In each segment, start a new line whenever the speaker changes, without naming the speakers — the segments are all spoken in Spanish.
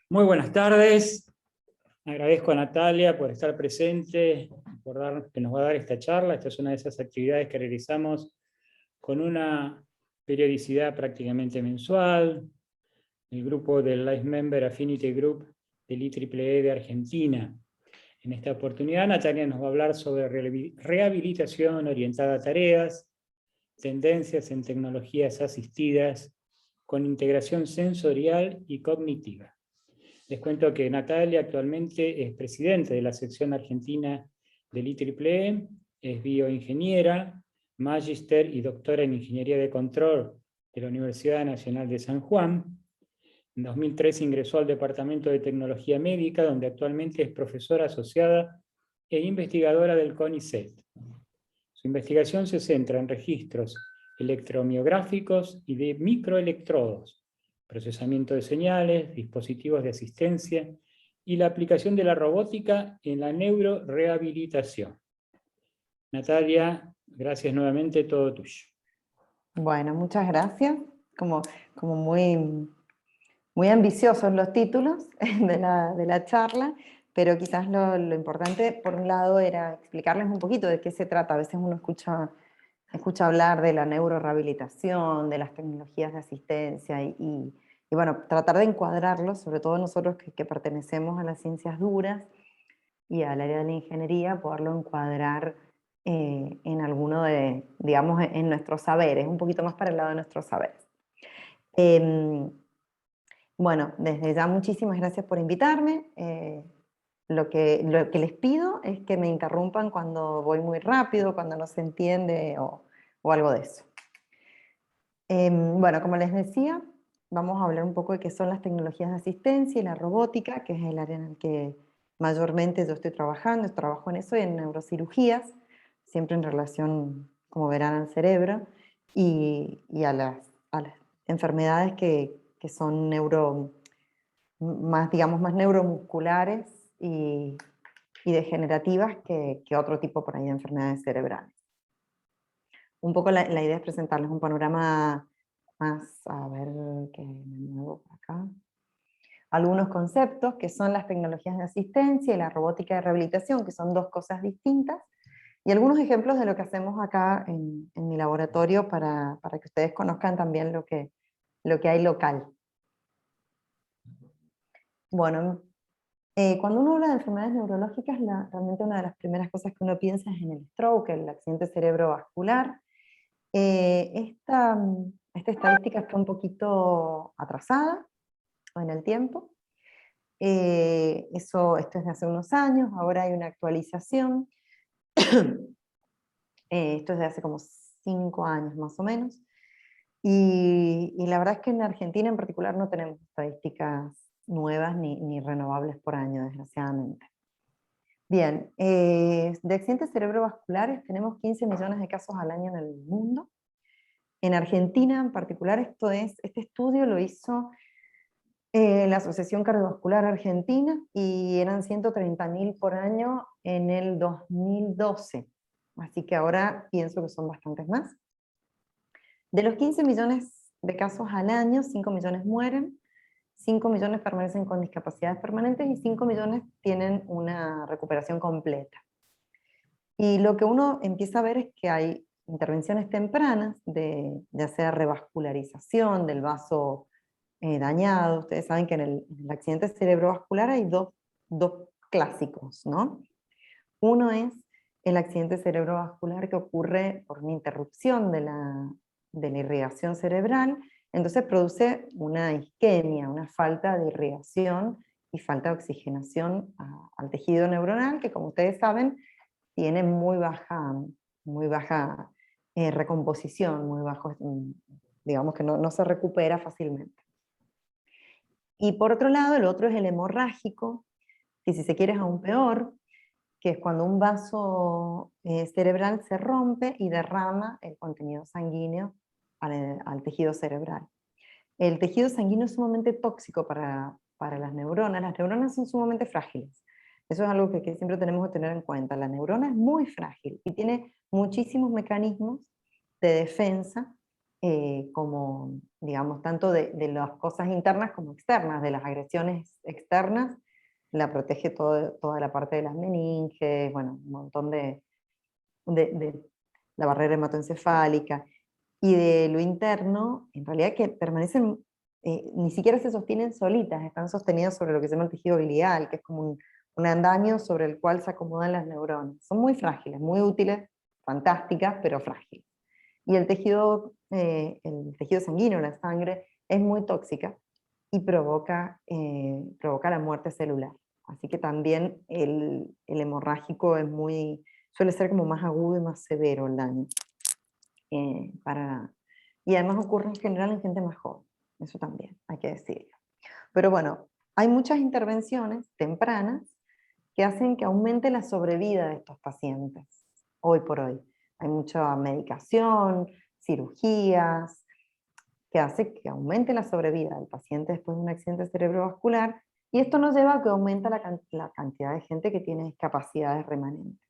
Muy buenas tardes. Agradezco a Natalia por estar presente, que nos va a dar esta charla. Esta es una de esas actividades que realizamos con una periodicidad prácticamente mensual. El grupo del Life Member Affinity Group del IEEE de Argentina. En esta oportunidad, Natalia nos va a hablar sobre rehabilitación orientada a tareas, tendencias en tecnologías asistidas con integración sensorial y cognitiva. Les cuento que Natalia actualmente es presidente de la sección argentina del IEEE, es bioingeniera, magíster y doctora en Ingeniería de Control de la Universidad Nacional de San Juan. En 2003 ingresó al Departamento de Tecnología Médica, donde actualmente es profesora asociada e investigadora del CONICET. Su investigación se centra en registros electromiográficos y de microelectrodos, procesamiento de señales, dispositivos de asistencia y la aplicación de la robótica en la neurorehabilitación. Natalia, gracias nuevamente, todo tuyo.
Bueno, muchas gracias. Como muy ambiciosos los títulos de la charla, pero quizás lo importante, por un lado, era explicarles un poquito de qué se trata. A veces uno escucha hablar de la neurorehabilitación, de las tecnologías de asistencia y bueno, tratar de encuadrarlo, sobre todo nosotros que pertenecemos a las ciencias duras y al área de la ingeniería, poderlo encuadrar en alguno de, digamos, en nuestros saberes, un poquito más para el lado de nuestros saberes. Bueno, desde ya muchísimas gracias por invitarme. Lo que les pido es que me interrumpan cuando voy muy rápido, cuando no se entiende o algo de eso. Bueno, como les decía, vamos a hablar un poco de qué son las tecnologías de asistencia y la robótica, que es el área en el que mayormente yo estoy trabajando. Trabajo en eso y en neurocirugías, siempre en relación, como verán, al cerebro y a las enfermedades que son digamos, más neuromusculares y degenerativas que otro tipo por ahí de enfermedades cerebrales. Un poco la idea es presentarles un panorama más, a ver, que me muevo por acá. Algunos conceptos que son las tecnologías de asistencia y la robótica de rehabilitación, que son dos cosas distintas, y algunos ejemplos de lo que hacemos acá en mi laboratorio para que ustedes conozcan también lo que hay local. Bueno, cuando uno habla de enfermedades neurológicas, realmente una de las primeras cosas que uno piensa es en el stroke, el accidente cerebrovascular. Esta estadística está un poquito atrasada en el tiempo. Esto es de hace unos años, ahora hay una actualización. Esto es de hace como 5 años más o menos. Y la verdad es que en Argentina en particular no tenemos estadísticas nuevas ni renovables por año, desgraciadamente. Bien, de accidentes cerebrovasculares tenemos 15 millones de casos al año en el mundo. En Argentina en particular, este estudio lo hizo la Asociación Cardiovascular Argentina y eran 130.000 por año en el 2012. Así que ahora pienso que son bastantes más. De los 15 millones de casos al año, 5 millones mueren, 5 millones permanecen con discapacidades permanentes y 5 millones tienen una recuperación completa. Y lo que uno empieza a ver es que hay intervenciones tempranas de hacer revascularización del vaso dañado. Ustedes saben que en el accidente cerebrovascular hay dos clásicos, ¿no? Uno es el accidente cerebrovascular que ocurre por una interrupción de la irrigación cerebral, entonces produce una isquemia, una falta de irrigación y falta de oxigenación al tejido neuronal, que como ustedes saben, tiene muy baja recomposición, muy bajo, digamos que no se recupera fácilmente. Y por otro lado, el otro es el hemorrágico, que si se quiere es aún peor, que es cuando un vaso cerebral se rompe y derrama el contenido sanguíneo al tejido cerebral. El tejido sanguíneo es sumamente tóxico para las neuronas. Las neuronas son sumamente frágiles. Eso es algo que siempre tenemos que tener en cuenta. La neurona es muy frágil y tiene muchísimos mecanismos de defensa como, digamos, tanto de las cosas internas como externas, de las agresiones externas, la protege toda la parte de las meninges, bueno, un montón de la barrera hematoencefálica, y de lo interno, en realidad que permanecen, ni siquiera se sostienen solitas, están sostenidas sobre lo que se llama el tejido glial, que es como un andamio sobre el cual se acomodan las neuronas. Son muy frágiles, muy útiles, fantásticas, pero frágiles. Y el tejido sanguíneo, la sangre, es muy tóxica y provoca la muerte celular. Así que también el hemorrágico suele ser como más agudo y más severo el daño. Y además ocurre en general en gente más joven, eso también hay que decirlo. Pero bueno, hay muchas intervenciones tempranas que hacen que aumente la sobrevida de estos pacientes, hoy por hoy. Hay mucha medicación, cirugías, que hace que aumente la sobrevida del paciente después de un accidente cerebrovascular, y esto nos lleva a que aumenta la cantidad de gente que tiene discapacidades remanentes.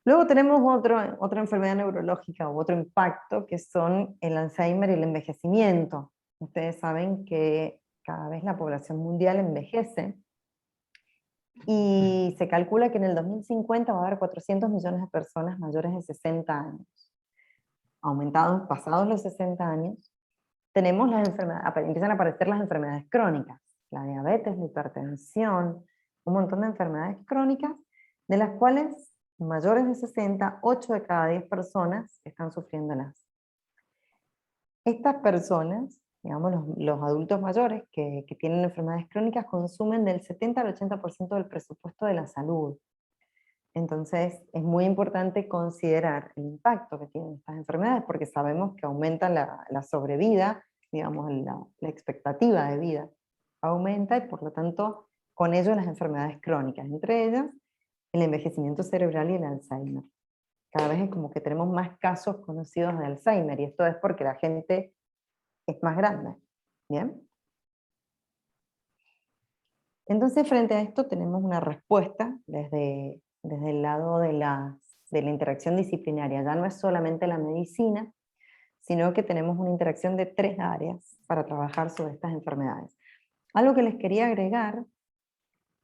Luego tenemos otra enfermedad neurológica u otro impacto, que son el Alzheimer y el envejecimiento. Ustedes saben que cada vez la población mundial envejece, y se calcula que en el 2050 va a haber 400 millones de personas mayores de 60 años. Pasados los 60 años, tenemos empiezan a aparecer las enfermedades crónicas, la diabetes, la hipertensión, un montón de enfermedades crónicas, de las cuales mayores de 60, 8 de cada 10 personas están sufriéndolas. Estas personas, digamos los adultos mayores que tienen enfermedades crónicas, consumen del 70 al 80% del presupuesto de la salud. Entonces es muy importante considerar el impacto que tienen estas enfermedades, porque sabemos que aumenta la sobrevida, digamos la expectativa de vida aumenta, y por lo tanto con ello las enfermedades crónicas, entre ellas el envejecimiento cerebral y el Alzheimer. Cada vez es como que tenemos más casos conocidos de Alzheimer, y esto es porque la gente es más grande. ¿Bien? Entonces, frente a esto tenemos una respuesta desde el lado de la interacción disciplinaria. Ya no es solamente la medicina, sino que tenemos una interacción de 3 áreas para trabajar sobre estas enfermedades. Algo que les quería agregar,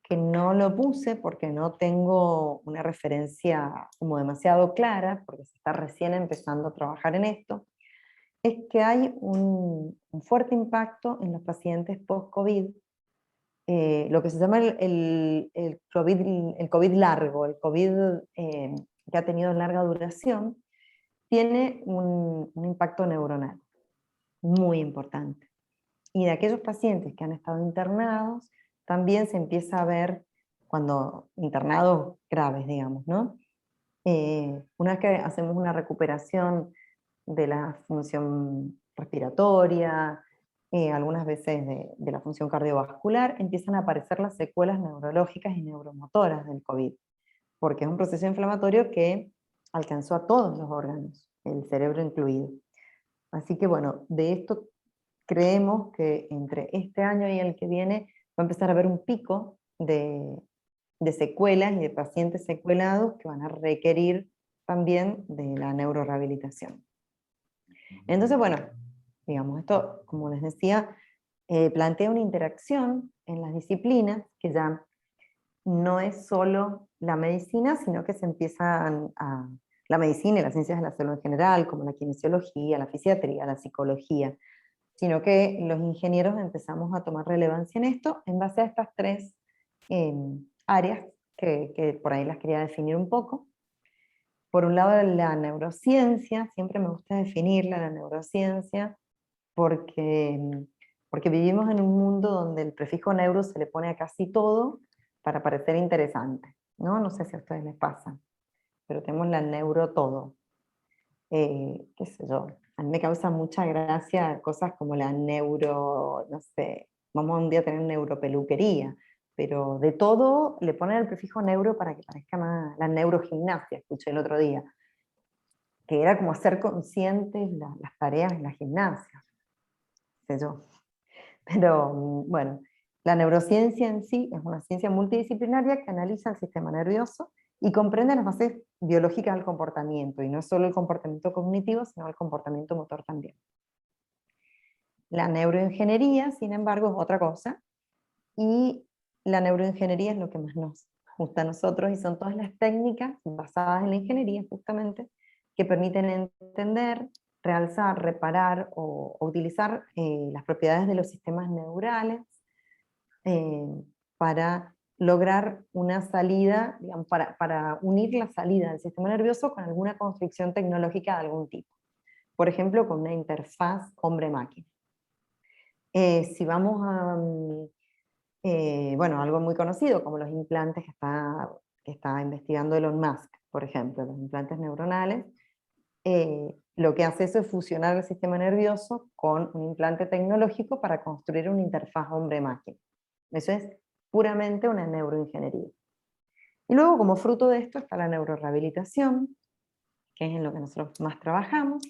que no lo puse porque no tengo una referencia como demasiado clara, porque se está recién empezando a trabajar en esto, es que hay un fuerte impacto en los pacientes post-COVID, lo que se llama el COVID largo, el COVID que ha tenido larga duración, tiene un impacto neuronal muy importante. Y de aquellos pacientes que han estado internados, también se empieza a ver, cuando internados graves, digamos, ¿no? Una vez que hacemos una recuperación de la función respiratoria, algunas veces de la función cardiovascular, empiezan a aparecer las secuelas neurológicas y neuromotoras del COVID, porque es un proceso inflamatorio que alcanzó a todos los órganos, el cerebro incluido. Así que bueno, de esto creemos que entre este año y el que viene va a empezar a haber un pico de secuelas y de pacientes secuelados que van a requerir también de la neurorehabilitación. Entonces, bueno, digamos, esto, como les decía, plantea una interacción en las disciplinas que ya no es solo la medicina, sino que se empiezan la medicina y las ciencias de la salud en general, como la kinesiología, la fisiatría, la psicología, sino que los ingenieros empezamos a tomar relevancia en esto en base a estas 3 áreas que por ahí las quería definir un poco. Por un lado, la neurociencia, siempre me gusta definirla, la neurociencia, porque vivimos en un mundo donde el prefijo neuro se le pone a casi todo para parecer interesante, ¿no? No sé si a ustedes les pasa, pero tenemos la neuro todo. Qué sé yo, a mí me causa mucha gracia cosas como la neuro, no sé, vamos un día a tener neuropeluquería, pero de todo le ponen el prefijo neuro para que parezca más la neurogimnasia, escuché el otro día, que era como hacer conscientes las tareas en la gimnasia, qué sé yo. Pero bueno, la neurociencia en sí es una ciencia multidisciplinaria que analiza el sistema nervioso y comprende las bases biológicas del comportamiento, y no solo el comportamiento cognitivo, sino el comportamiento motor también. La neuroingeniería, sin embargo, es otra cosa, y la neuroingeniería es lo que más nos gusta a nosotros, y son todas las técnicas basadas en la ingeniería, justamente, que permiten entender, realzar, reparar o utilizar las propiedades de los sistemas neurales eh, para lograr una salida, digamos, para unir la salida del sistema nervioso con alguna construcción tecnológica de algún tipo. Por ejemplo, con una interfaz hombre-máquina. Si vamos a, bueno, algo muy conocido, como los implantes que está investigando Elon Musk, por ejemplo, los implantes neuronales, lo que hace eso es fusionar el sistema nervioso con un implante tecnológico para construir una interfaz hombre-máquina. Eso es puramente una neuroingeniería. Y luego, como fruto de esto, está la neurorehabilitación, que es en lo que nosotros más trabajamos,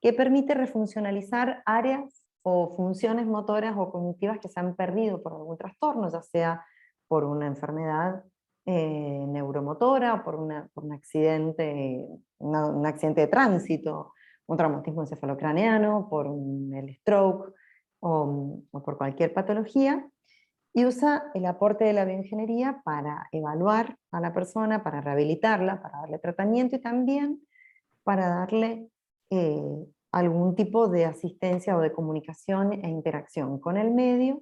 que permite refuncionalizar áreas o funciones motoras o cognitivas que se han perdido por algún trastorno, ya sea por una enfermedad neuromotora, por un accidente, un accidente de tránsito, un traumatismo encefalocraneano, por el stroke o por cualquier patología, y usa el aporte de la bioingeniería para evaluar a la persona, para rehabilitarla, para darle tratamiento y también para darle algún tipo de asistencia o de comunicación e interacción con el medio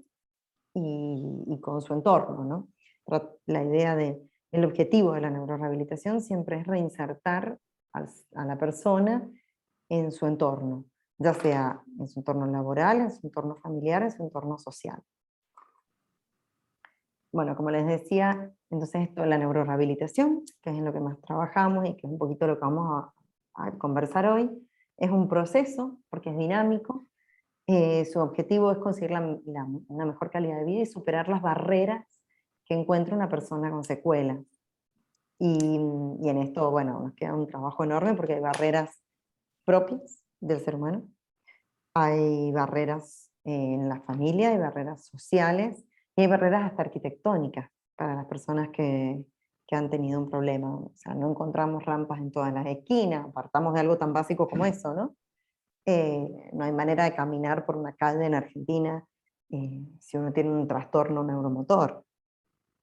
y con su entorno, ¿no? La idea el objetivo de la neurorehabilitación siempre es reinsertar a la persona en su entorno, ya sea en su entorno laboral, en su entorno familiar, en su entorno social. Bueno, como les decía, entonces esto de la neurorehabilitación, que es en lo que más trabajamos y que es un poquito lo que vamos a conversar hoy, es un proceso, porque es dinámico. Su objetivo es conseguir una mejor calidad de vida y superar las barreras que encuentra una persona con secuelas. Y en esto, bueno, nos queda un trabajo enorme porque hay barreras propias del ser humano, hay barreras en la familia, hay barreras sociales, y hay barreras hasta arquitectónicas para las personas que han tenido un problema. O sea, no encontramos rampas en todas las esquinas, partamos de algo tan básico como eso, ¿no? No hay manera de caminar por una calle en Argentina si uno tiene un trastorno neuromotor,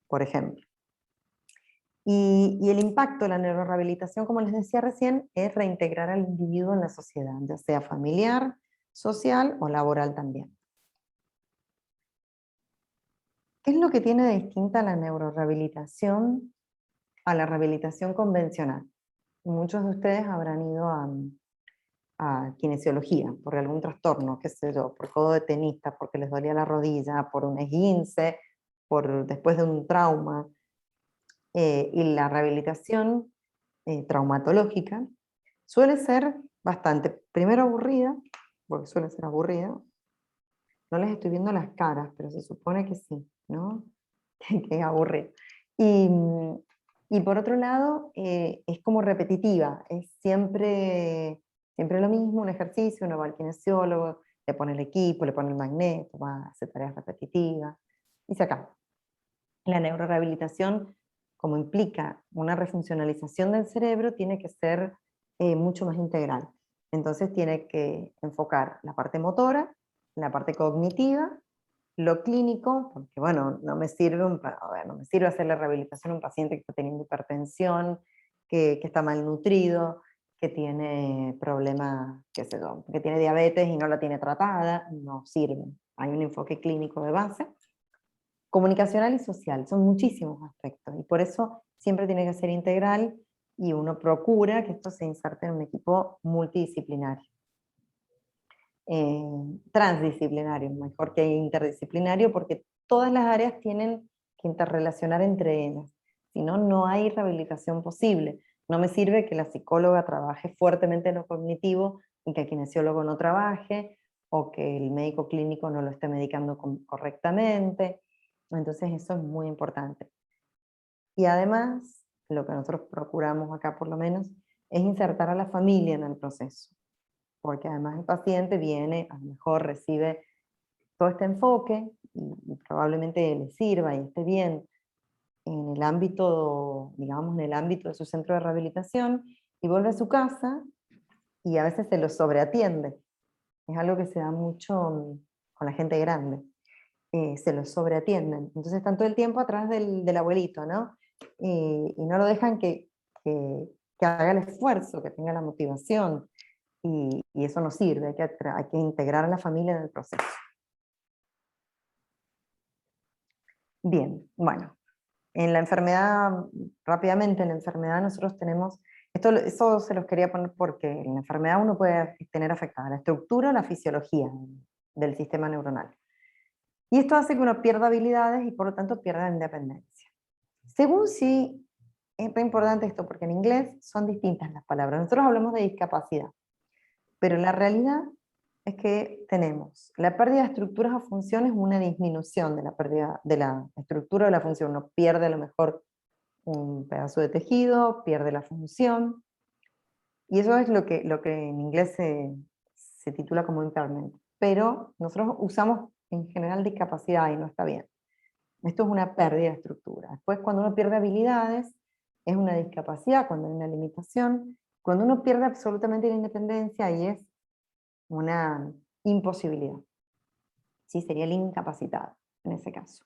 por ejemplo. Y el impacto de la neurorehabilitación, como les decía recién, es reintegrar al individuo en la sociedad, ya sea familiar, social o laboral también. ¿Qué es lo que tiene de distinta la neurorehabilitación a la rehabilitación convencional? Muchos de ustedes habrán ido a kinesiología por algún trastorno, qué sé yo, por codo de tenista, porque les dolía la rodilla, por un esguince, después de un trauma. Y la rehabilitación traumatológica suele ser bastante, primero aburrida, porque suele ser aburrida. No les estoy viendo las caras, pero se supone que sí, ¿no? Que es aburrido. Y por otro lado, es como repetitiva, es siempre lo mismo, un ejercicio, uno va al kinesiólogo, le pone el equipo, le pone el magneto, va a hacer tareas repetitivas, y se acaba. La neurorehabilitación, como implica una refuncionalización del cerebro, tiene que ser mucho más integral. Entonces tiene que enfocar la parte motora, la parte cognitiva, lo clínico, porque bueno, no me sirve hacer la rehabilitación a un paciente que está teniendo hipertensión, que está malnutrido, que tiene problemas, qué sé yo, que tiene diabetes y no la tiene tratada, no sirve. Hay un enfoque clínico de base. Comunicacional y social, son muchísimos aspectos, y por eso siempre tiene que ser integral, y uno procura que esto se inserte en un equipo multidisciplinario. Transdisciplinario, mejor que interdisciplinario, porque todas las áreas tienen que interrelacionar entre ellas, si no, no hay rehabilitación posible. No me sirve que la psicóloga trabaje fuertemente en lo cognitivo y que el kinesiólogo no trabaje, o que el médico clínico no lo esté medicando correctamente. Entonces eso es muy importante. Y además, lo que nosotros procuramos acá por lo menos, es insertar a la familia en el proceso, porque además el paciente viene, a lo mejor recibe todo este enfoque y probablemente le sirva y esté bien, en el ámbito, digamos, en el ámbito de su centro de rehabilitación, y vuelve a su casa, y a veces se lo sobreatiende. Es algo que se da mucho con la gente grande. Se lo sobreatienden. Entonces están todo el tiempo atrás del abuelito, ¿no? Y no lo dejan que haga el esfuerzo, que tenga la motivación. Y eso no sirve, hay que integrar a la familia en el proceso. Bien, bueno. En la enfermedad, rápidamente, en la enfermedad nosotros tenemos, eso se los quería poner porque en la enfermedad uno puede tener afectada la estructura o la fisiología del sistema neuronal. Y esto hace que uno pierda habilidades y por lo tanto pierda independencia. Según si, es muy importante esto porque en inglés son distintas las palabras. Nosotros hablamos de discapacidad, pero la realidad es que tenemos la pérdida de estructuras o funciones, una disminución de la pérdida de la estructura o de la función. Uno pierde a lo mejor un pedazo de tejido, pierde la función, y eso es lo que en inglés se titula como impairment. Pero nosotros usamos en general discapacidad y no está bien. Esto es una pérdida de estructura. Después, cuando uno pierde habilidades, es una discapacidad, cuando hay una limitación. Cuando uno pierde absolutamente la independencia, ahí es una imposibilidad. Sí, sería el incapacitado en ese caso.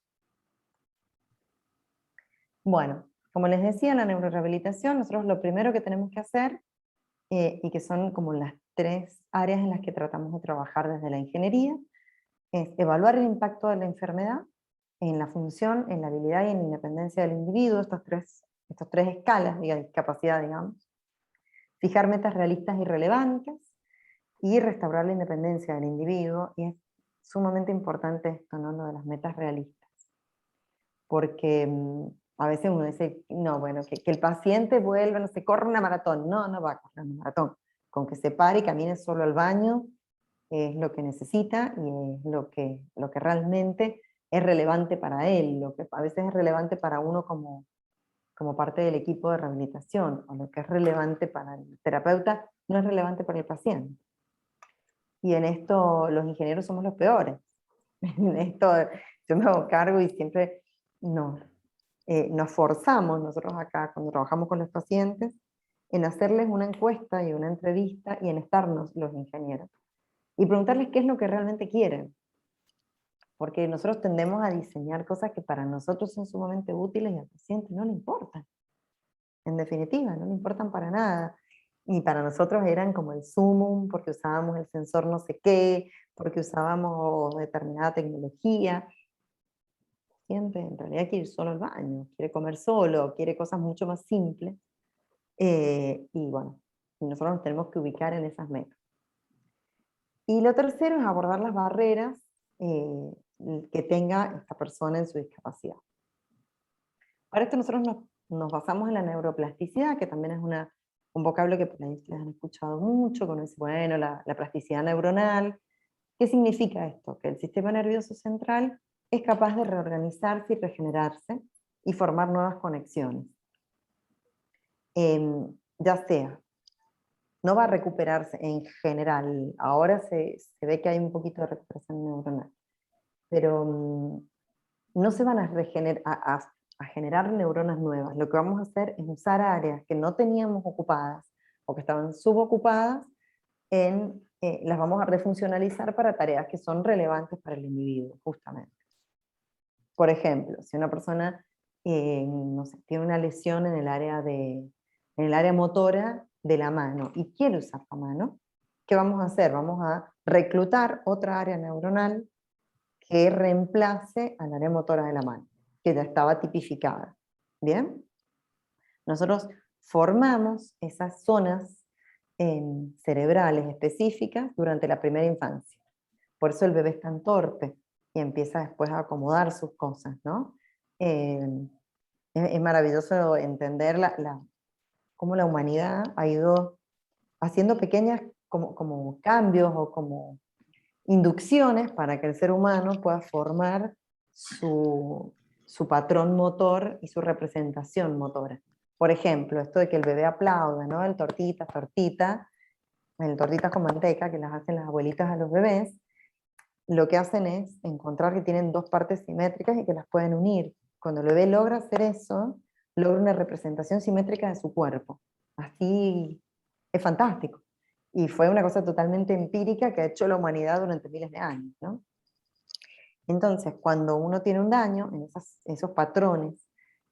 Bueno, como les decía, en la neurorehabilitación, nosotros lo primero que tenemos que hacer, y que son como las 3 áreas en las que tratamos de trabajar desde la ingeniería, es evaluar el impacto de la enfermedad en la función, en la habilidad y en la independencia del individuo, estas tres escalas de discapacidad, digamos. Fijar metas realistas y relevantes, y restaurar la independencia del individuo, y es sumamente importante esto, ¿no? Lo de las metas realistas. Porque a veces uno dice, no, bueno, que el paciente vuelva, no se corre una maratón. No, no va a correr una maratón. Con que se pare y camine solo al baño, es lo que necesita y es lo que realmente es relevante para él, lo que a veces es relevante para uno como parte del equipo de rehabilitación, o lo que es relevante para el terapeuta no es relevante para el paciente. Y en esto los ingenieros somos los peores. En esto yo me hago cargo y siempre nos forzamos nosotros acá, cuando trabajamos con los pacientes, en hacerles una encuesta y una entrevista y en estarnos los ingenieros. Y preguntarles qué es lo que realmente quieren. Porque nosotros tendemos a diseñar cosas que para nosotros son sumamente útiles y al paciente no le importan. En definitiva, no le importan para nada. Y para nosotros eran como el sumum, porque usábamos el sensor no sé qué, porque usábamos determinada tecnología. El paciente en realidad quiere ir solo al baño, quiere comer solo, quiere cosas mucho más simples. Y bueno, nosotros nos tenemos que ubicar en esas metas. Y lo tercero es abordar las barreras que tenga esta persona en su discapacidad. Para esto nosotros nos basamos en la neuroplasticidad, que también es un vocablo que por ahí ustedes han escuchado mucho, cuando dice, bueno, la plasticidad neuronal. ¿Qué significa esto? Que el sistema nervioso central es capaz de reorganizarse y regenerarse y formar nuevas conexiones. Ya sea, no va a recuperarse en general, ahora se ve que hay un poquito de recuperación neuronal, pero no se van a generar neuronas nuevas. Lo que vamos a hacer es usar áreas que no teníamos ocupadas o que estaban subocupadas, las vamos a refuncionalizar para tareas que son relevantes para el individuo, justamente. Por ejemplo, si una persona no sé, tiene una lesión en el área motora de la mano y quiere usar la mano, ¿qué vamos a hacer? Vamos a reclutar otra área neuronal que reemplace al área motora de la mano, que ya estaba tipificada. ¿Bien? Nosotros formamos esas zonas cerebrales específicas durante la primera infancia. Por eso el bebé es tan torpe y empieza después a acomodar sus cosas, ¿no? Es maravilloso entender cómo la humanidad ha ido haciendo pequeñas como cambios o como inducciones para que el ser humano pueda formar su patrón motor y su representación motora. Por ejemplo, esto de que el bebé aplaude, ¿no? El tortitas con manteca que las hacen las abuelitas a los bebés, lo que hacen es encontrar que tienen 2 partes simétricas y que las pueden unir. cuando el bebé logra hacer eso, logra una representación simétrica de su cuerpo. Así es fantástico. Y fue una cosa totalmente empírica que ha hecho la humanidad durante miles de años, ¿no? Entonces, cuando uno tiene un daño en esos patrones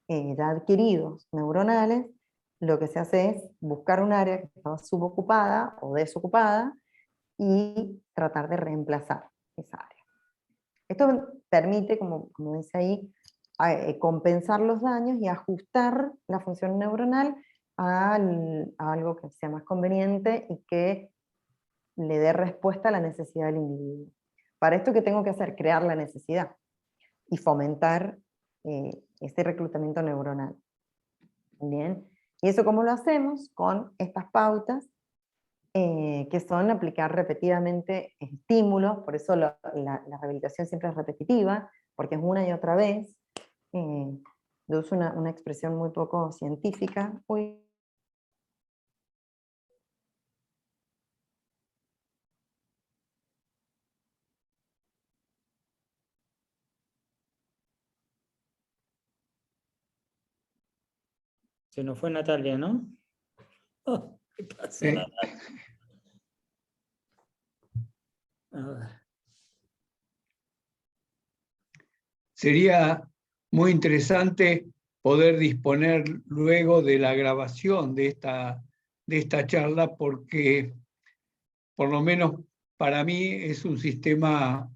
ya adquiridos neuronales, lo que se hace es buscar un área que estaba subocupada o desocupada y tratar de reemplazar esa área. Esto permite, como dice ahí, compensar los daños y ajustar la función neuronal a algo que sea más conveniente y que le dé respuesta a la necesidad del individuo. Para esto, ¿qué tengo que hacer? Crear la necesidad y fomentar ese reclutamiento neuronal. Bien, ¿y eso cómo lo hacemos? Con estas pautas que son aplicar repetidamente estímulos, por eso la rehabilitación siempre es repetitiva, porque es una y otra vez. Yo uso una expresión muy poco científica. Uy.
Se nos fue Natalia, ¿no? Oh, ¿qué pasó,
Sí.
Natalia? A ver.
Sería muy interesante poder disponer luego de la grabación de esta charla, porque por lo menos para mí es un sistema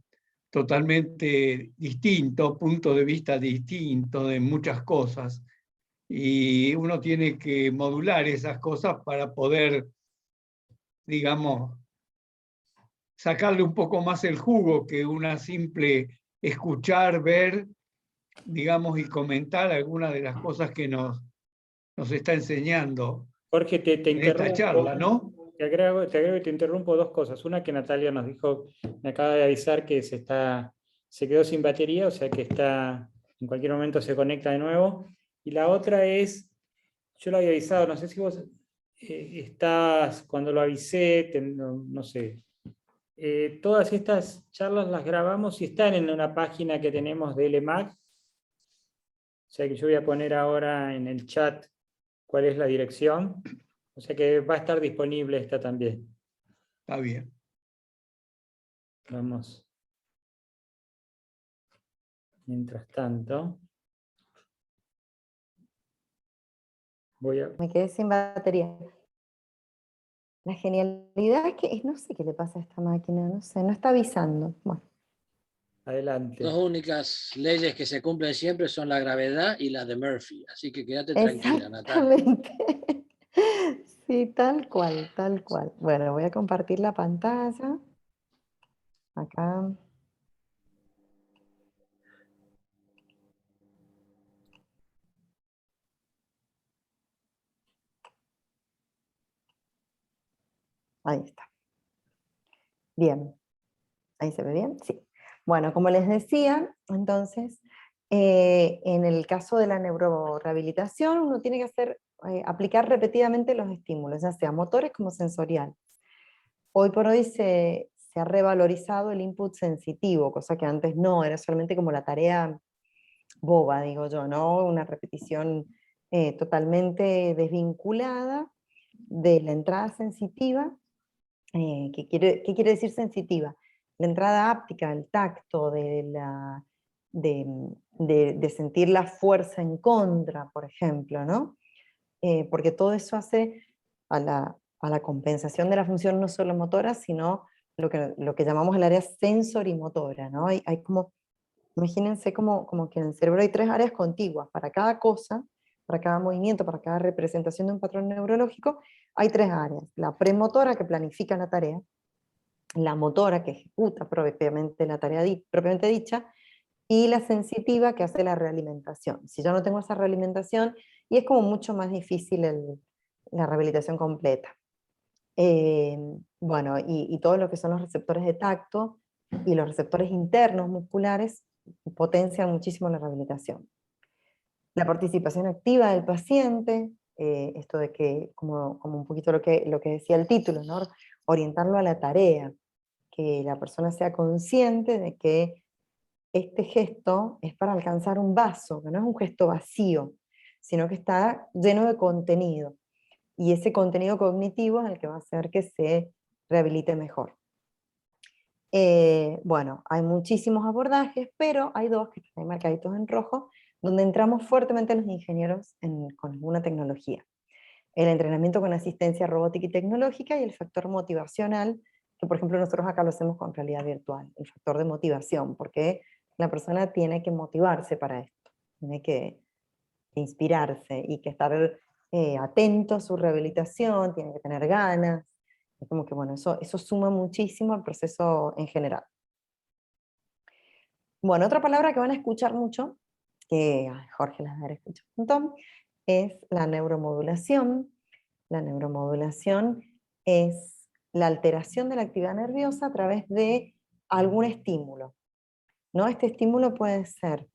totalmente distinto, punto de vista distinto de muchas cosas, y uno tiene que modular esas cosas para poder, digamos, sacarle un poco más el jugo que una simple escuchar, ver, digamos, y comentar algunas de las cosas que nos está enseñando
Jorge, te
en esta charla,
interrumpo.
¿no?
Te agrego y te interrumpo dos cosas. Una, que Natalia nos dijo, me acaba de avisar que se quedó sin batería, o sea que en cualquier momento se conecta de nuevo. Y la otra es, yo lo había avisado, no sé si vos estás, cuando lo avisé, no sé. Todas estas charlas las grabamos y están en una página que tenemos de LMAC. O sea que yo voy a poner ahora en el chat cuál es la dirección. O sea que va a estar disponible esta también.
Está bien.
Vamos. Mientras tanto, voy a...
Me quedé sin batería. La genialidad es que no sé qué le pasa a esta máquina, no sé, no está avisando. Bueno.
Adelante.
Las únicas leyes que se cumplen siempre son la gravedad y la de Murphy, así que quédate tranquila, Natalia.
Exactamente. Sí, tal cual, tal cual. Bueno, voy a compartir la pantalla. Acá. Ahí está. Bien. ¿Ahí se ve bien? Sí. Bueno, como les decía, entonces, en el caso de la neurorehabilitación, uno tiene que aplicar repetidamente los estímulos, ya sea motores como sensoriales. Hoy por hoy se ha revalorizado el input sensitivo, cosa que antes no, era solamente como la tarea boba, digo yo, ¿no? Una repetición totalmente desvinculada de la entrada sensitiva. ¿Qué quiere decir sensitiva? La entrada áptica, el tacto, de sentir la fuerza en contra, por ejemplo, ¿no? Porque todo eso hace a la compensación de la función no solo motora, sino lo que llamamos el área sensorimotora, ¿no? Hay como, imagínense como que en el cerebro hay tres áreas contiguas, para cada cosa, para cada movimiento, para cada representación de un patrón neurológico, hay tres áreas. La premotora, que planifica la tarea, la motora, que ejecuta propiamente la tarea propiamente dicha, y la sensitiva, que hace la realimentación. Si yo no tengo esa realimentación, y es como mucho más difícil la rehabilitación completa. Bueno, y todo lo que son los receptores de tacto y los receptores internos musculares potencian muchísimo la rehabilitación. La participación activa del paciente, esto de que, como un poquito lo que decía el título, ¿no? Orientarlo a la tarea, que la persona sea consciente de que este gesto es para alcanzar un vaso, que no es un gesto vacío, sino que está lleno de contenido. Y ese contenido cognitivo es el que va a hacer que se rehabilite mejor. Bueno, hay muchísimos abordajes, pero hay dos que están ahí marcaditos en rojo, donde entramos fuertemente los ingenieros con alguna tecnología. El entrenamiento con asistencia robótica y tecnológica y el factor motivacional, que por ejemplo nosotros acá lo hacemos con realidad virtual, el factor de motivación, porque la persona tiene que motivarse para esto, tiene que inspirarse y que estar atento a su rehabilitación, tiene que tener ganas. Es como que bueno, eso suma muchísimo al proceso en general. Bueno, otra palabra que van a escuchar mucho, que Jorge las va a escuchar un montón, es la neuromodulación. La neuromodulación es la alteración de la actividad nerviosa a través de algún estímulo, ¿no? Este estímulo puede ser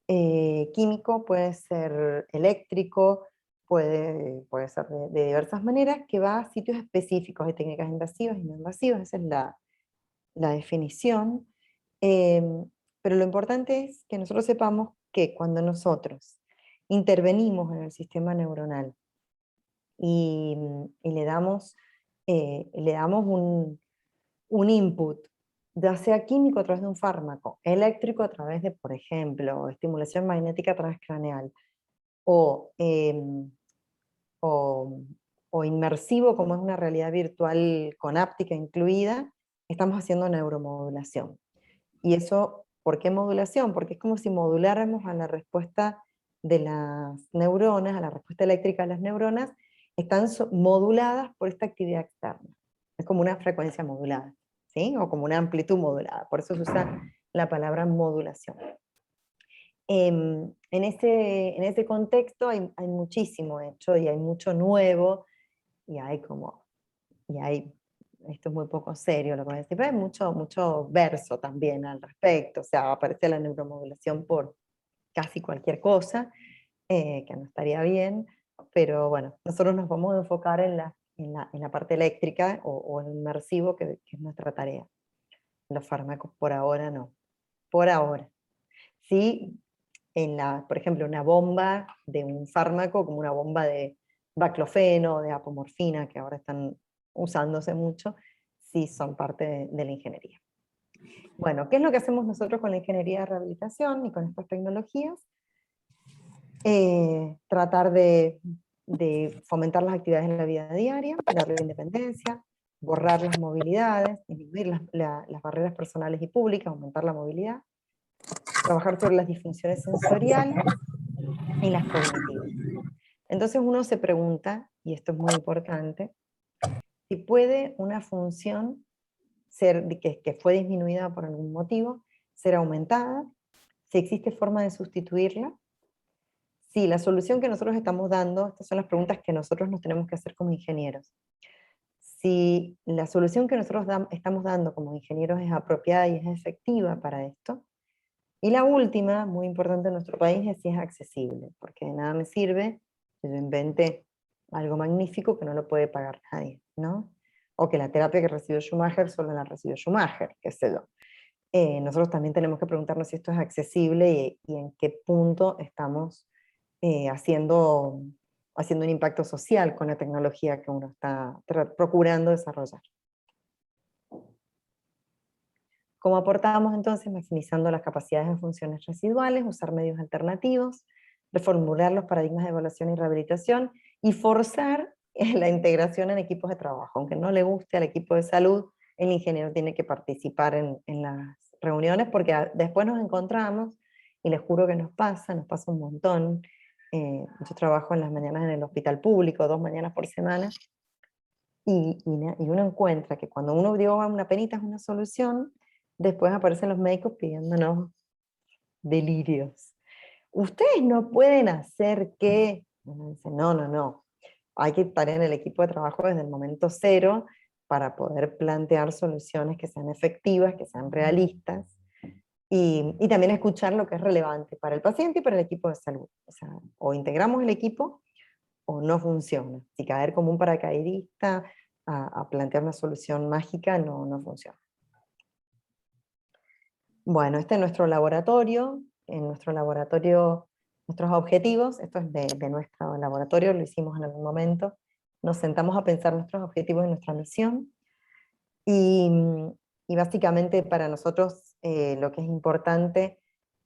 químico, puede ser eléctrico, puede ser de diversas maneras, que va a sitios específicos. Hay técnicas invasivas y no invasivas, esa es la definición. Pero lo importante es que nosotros sepamos que cuando nosotros intervenimos en el sistema neuronal y le damos un input, ya sea químico a través de un fármaco, eléctrico a través de, por ejemplo, estimulación magnética transcraneal, o, o, o inmersivo, como es una realidad virtual con áptica incluida, estamos haciendo neuromodulación. Y eso, ¿por qué modulación? Porque es como si moduláramos a la respuesta de las neuronas, a la respuesta eléctrica de las neuronas, están moduladas por esta actividad externa. Es como una frecuencia modulada, ¿sí? O como una amplitud modulada. Por eso se usa la palabra modulación. En ese contexto hay muchísimo hecho y hay mucho nuevo y esto es muy poco serio lo que voy a decir, pero hay mucho verso también al respecto. O sea, aparece la neuromodulación por casi cualquier cosa, que no estaría bien, pero bueno, nosotros nos vamos a enfocar en la parte eléctrica o en el inmersivo, que es nuestra tarea. Los fármacos por ahora no. Por ahora. Sí, por ejemplo, una bomba de un fármaco, como una bomba de baclofeno, de apomorfina, que ahora están usándose mucho, sí son parte de la ingeniería. Bueno, ¿qué es lo que hacemos nosotros con la ingeniería de rehabilitación y con estas tecnologías? Tratar de fomentar las actividades en la vida diaria, darle independencia, borrar las movilidades, disminuir las barreras personales y públicas, aumentar la movilidad, trabajar sobre las disfunciones sensoriales y las cognitivas. Entonces uno se pregunta, y esto es muy importante, si puede una función que fue disminuida por algún motivo, ser aumentada, si existe forma de sustituirla. Si la solución que nosotros estamos dando, estas son las preguntas que nosotros nos tenemos que hacer como ingenieros. Si la solución que nosotros estamos dando como ingenieros es apropiada y es efectiva para esto. Y la última, muy importante en nuestro país, es si es accesible, porque de nada me sirve que yo invente algo magnífico que no lo puede pagar nadie, ¿no? O que la terapia que recibió Schumacher solo la recibió Schumacher, qué sé yo. Nosotros también tenemos que preguntarnos si esto es accesible y en qué punto estamos haciendo un impacto social con la tecnología que uno está procurando desarrollar. ¿Cómo aportamos entonces? Maximizando las capacidades de funciones residuales, usar medios alternativos, reformular los paradigmas de evaluación y rehabilitación y forzar la integración en equipos de trabajo. Aunque no le guste al equipo de salud, el ingeniero tiene que participar en las reuniones porque después nos encontramos, y les juro que nos pasa un montón. Yo trabajo en las mañanas en el hospital público, 2 mañanas por semana, y uno encuentra que cuando uno dio una penita es una solución, después aparecen los médicos pidiéndonos delirios. Ustedes no pueden hacer que... Uno dice, no. Hay que estar en el equipo de trabajo desde el momento cero para poder plantear soluciones que sean efectivas, que sean realistas, y también escuchar lo que es relevante para el paciente y para el equipo de salud. O sea, o integramos el equipo o no funciona. Si caer como un paracaidista a plantear una solución mágica no funciona. Bueno, este es nuestro laboratorio. En nuestro laboratorio, nuestros objetivos, esto es de nuestro laboratorio, lo hicimos en algún momento. Nos sentamos a pensar nuestros objetivos y nuestra misión. Y, y básicamente para nosotros lo que es importante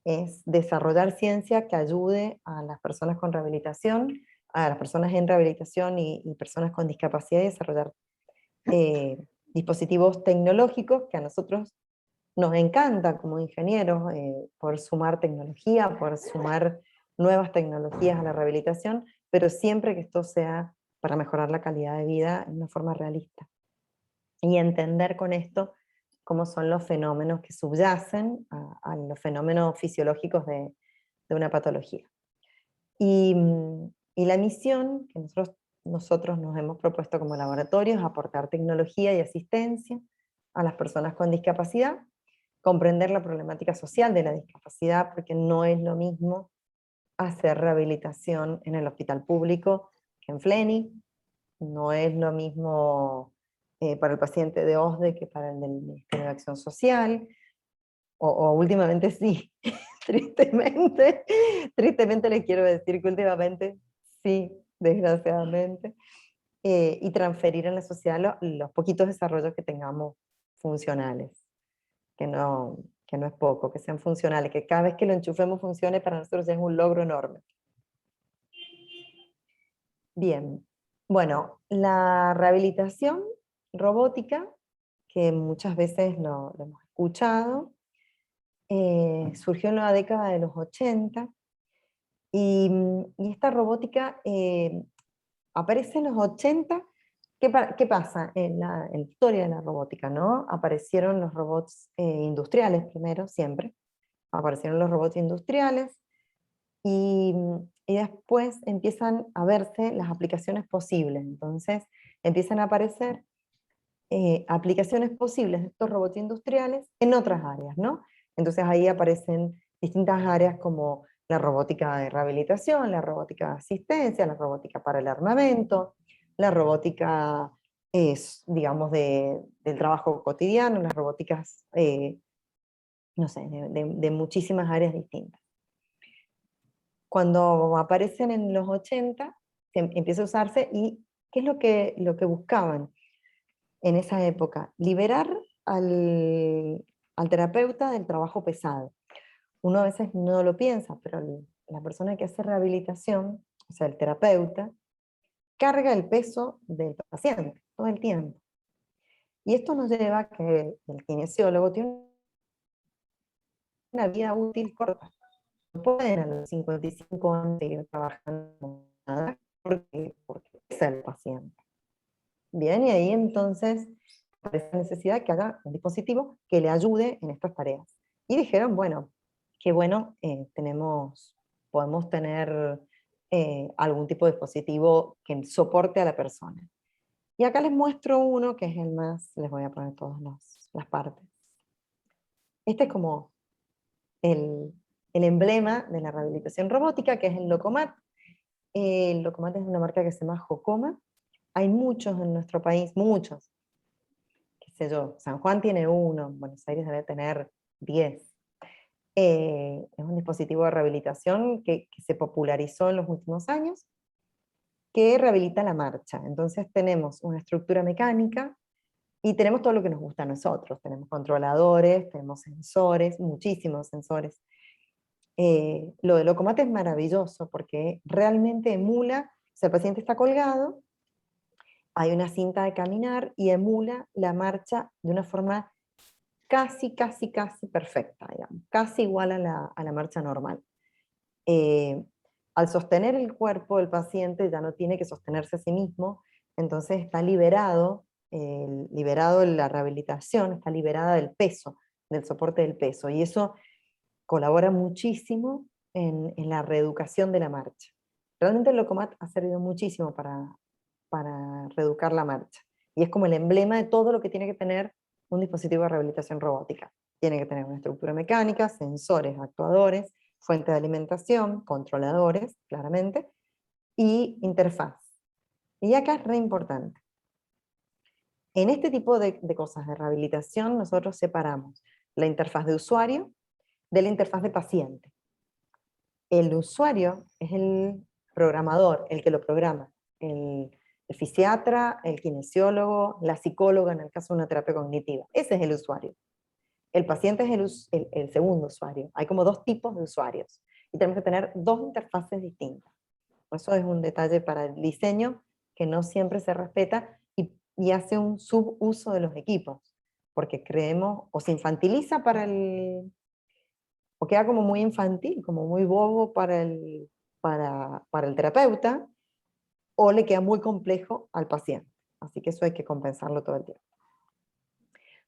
es desarrollar ciencia que ayude a las personas con rehabilitación, a las personas en rehabilitación y personas con discapacidad, y desarrollar dispositivos tecnológicos que a nosotros nos encanta como ingenieros, por sumar tecnología, por sumar nuevas tecnologías a la rehabilitación, pero siempre que esto sea para mejorar la calidad de vida de una forma realista. Y entender con esto cómo son los fenómenos que subyacen a los fenómenos fisiológicos de una patología. Y, y la misión que nosotros nos hemos propuesto como laboratorio es aportar tecnología y asistencia a las personas con discapacidad, comprender la problemática social de la discapacidad, porque no es lo mismo hacer rehabilitación en el hospital público que en Fleni, no es lo mismo para el paciente de OSDE que para el del Ministerio de Acción Social, o últimamente sí, tristemente les quiero decir que últimamente sí, desgraciadamente, y transferir en la sociedad los poquitos desarrollos que tengamos funcionales, que no es poco, que sean funcionales, que cada vez que lo enchufemos funcione, para nosotros ya es un logro enorme. Bien, bueno, la rehabilitación robótica, que muchas veces lo hemos escuchado, surgió en la década de los 80, y esta robótica aparece en los 80. ¿Qué pasa en la historia de la robótica, ¿no? Aparecieron los robots industriales primero, siempre. Aparecieron los robots industriales, y después empiezan a verse las aplicaciones posibles. Entonces empiezan a aparecer aplicaciones posibles de estos robots industriales en otras áreas, ¿no? Entonces ahí aparecen distintas áreas como la robótica de rehabilitación, la robótica de asistencia, la robótica para el armamento, la robótica, digamos, del trabajo cotidiano, las robóticas, no sé, de muchísimas áreas distintas. Cuando aparecen en los 80, empieza a usarse, y ¿qué es lo que buscaban en esa época? Liberar al terapeuta del trabajo pesado. Uno a veces no lo piensa, pero la persona que hace rehabilitación, o sea, el terapeuta, carga el peso del paciente todo el tiempo. Y esto nos lleva a que el kinesiólogo tiene una vida útil corta. No pueden a los 55 años seguir trabajando nada porque es el paciente. Bien, y ahí entonces aparece la necesidad que haga un dispositivo que le ayude en estas tareas. Y dijeron, bueno, qué bueno, podemos tener algún tipo de dispositivo que soporte a la persona. Y acá les muestro uno que es el más, les voy a poner todas las partes. Este es como el emblema de la rehabilitación robótica, que es el Locomat. El Locomat es una marca que se llama Jocoma. Hay muchos en nuestro país, muchos. Qué sé yo, San Juan tiene uno, Buenos Aires debe tener 10. Es un dispositivo de rehabilitación que se popularizó en los últimos años, que rehabilita la marcha. Entonces tenemos una estructura mecánica y tenemos todo lo que nos gusta a nosotros. Tenemos controladores, tenemos sensores, muchísimos sensores. Lo de Locomat es maravilloso porque realmente emula, o sea, el paciente está colgado, hay una cinta de caminar y emula la marcha de una forma casi perfecta, digamos, casi igual a la marcha normal. Al sostener el cuerpo, el paciente ya no tiene que sostenerse a sí mismo, entonces está liberado la rehabilitación, está liberada del peso, del soporte del peso, y eso colabora muchísimo en la reeducación de la marcha. Realmente el Locomat ha servido muchísimo para reeducar la marcha, y es como el emblema de todo lo que tiene que tener un dispositivo de rehabilitación robótica. Tiene que tener una estructura mecánica, sensores, actuadores, fuente de alimentación, controladores, claramente, y interfaz. Y acá es re importante. En este tipo de cosas de rehabilitación nosotros separamos la interfaz de usuario de la interfaz de paciente. El usuario es el programador, el que lo programa, el fisiatra, el kinesiólogo, la psicóloga en el caso de una terapia cognitiva. Ese es el usuario. El paciente es el segundo usuario. Hay como dos tipos de usuarios y tenemos que tener dos interfaces distintas. Eso es un detalle para el diseño que no siempre se respeta y hace un subuso de los equipos, porque creemos o se infantiliza o queda como muy infantil, como muy bobo para el terapeuta, o le queda muy complejo al paciente. Así que eso hay que compensarlo todo el tiempo.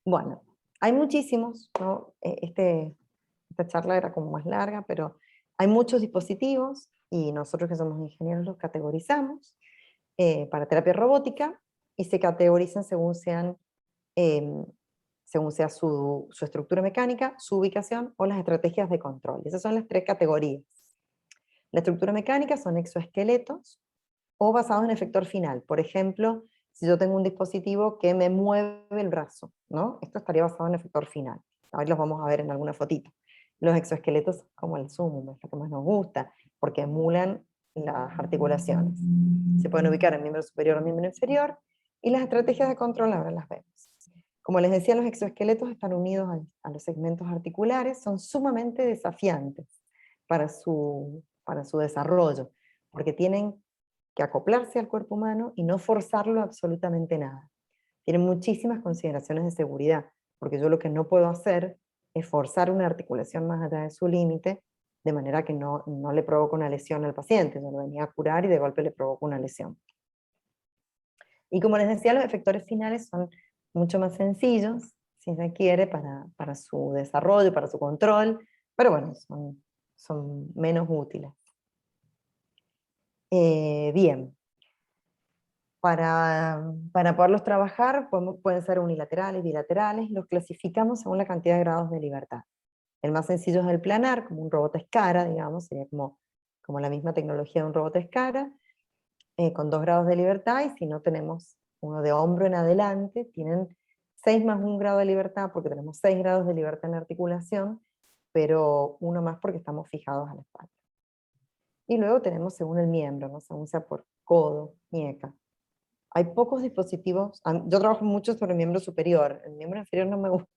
Bueno, hay muchísimos, ¿no? Esta charla era como más larga, pero hay muchos dispositivos y nosotros que somos ingenieros los categorizamos para terapia robótica y se categorizan según sea su estructura mecánica, su ubicación o las estrategias de control. Esas son las tres categorías. La estructura mecánica son exoesqueletos o basados en efector final. Por ejemplo, si yo tengo un dispositivo que me mueve el brazo, ¿no? Esto estaría basado en efector final. Ahora los vamos a ver en alguna fotito. Los exoesqueletos, como el Zoom, es lo que más nos gusta, porque emulan las articulaciones. Se pueden ubicar en miembro superior o miembro inferior, y las estrategias de control ahora las vemos. Como les decía, los exoesqueletos están unidos a los segmentos articulares, son sumamente desafiantes para su desarrollo, porque tienen que acoplarse al cuerpo humano y no forzarlo absolutamente nada. Tienen muchísimas consideraciones de seguridad, porque yo lo que no puedo hacer es forzar una articulación más allá de su límite, de manera que no le provoque una lesión al paciente. Yo lo venía a curar y de golpe le provoco una lesión. Y como les decía, los efectores finales son mucho más sencillos, si se quiere, para su desarrollo, para su control, pero bueno, son menos útiles. Bien, para poderlos trabajar pueden ser unilaterales, bilaterales, los clasificamos según la cantidad de grados de libertad. El más sencillo es el planar, como un robot escara, digamos, sería como la misma tecnología de un robot escara, con 2 grados de libertad, y si no tenemos uno de hombro en adelante, tienen 6 más 1 grado de libertad, porque tenemos 6 grados de libertad en la articulación, pero uno más porque estamos fijados a la espalda. Y luego tenemos según el miembro, ¿no? Según sea por codo, muñeca. Hay pocos dispositivos, yo trabajo mucho sobre el miembro superior, el miembro inferior no me gusta.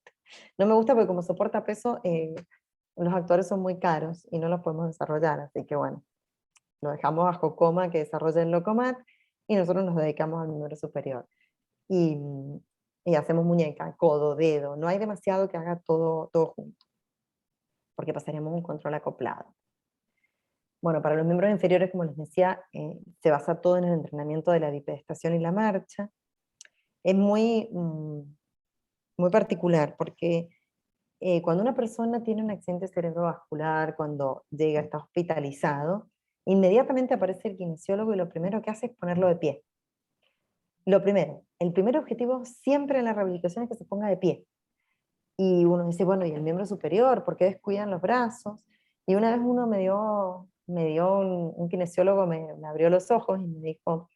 No me gusta porque como soporta peso, los actores son muy caros y no los podemos desarrollar, así que bueno, lo dejamos bajo coma que desarrolle el Locomat y nosotros nos dedicamos al miembro superior. Y hacemos muñeca, codo, dedo, no hay demasiado que haga todo junto, porque pasaríamos un control acoplado. Bueno, para los miembros inferiores, como les decía, se basa todo en el entrenamiento de la bipedestación y la marcha. Es muy particular, porque cuando una persona tiene un accidente cerebrovascular, cuando llega, está hospitalizado, inmediatamente aparece el kinesiólogo y lo primero que hace es ponerlo de pie. El primer objetivo siempre en la rehabilitación es que se ponga de pie. Y uno dice, bueno, ¿y el miembro superior? ¿Por qué descuidan los brazos? Y una vez uno me dio un kinesiólogo, me abrió los ojos y me dijo,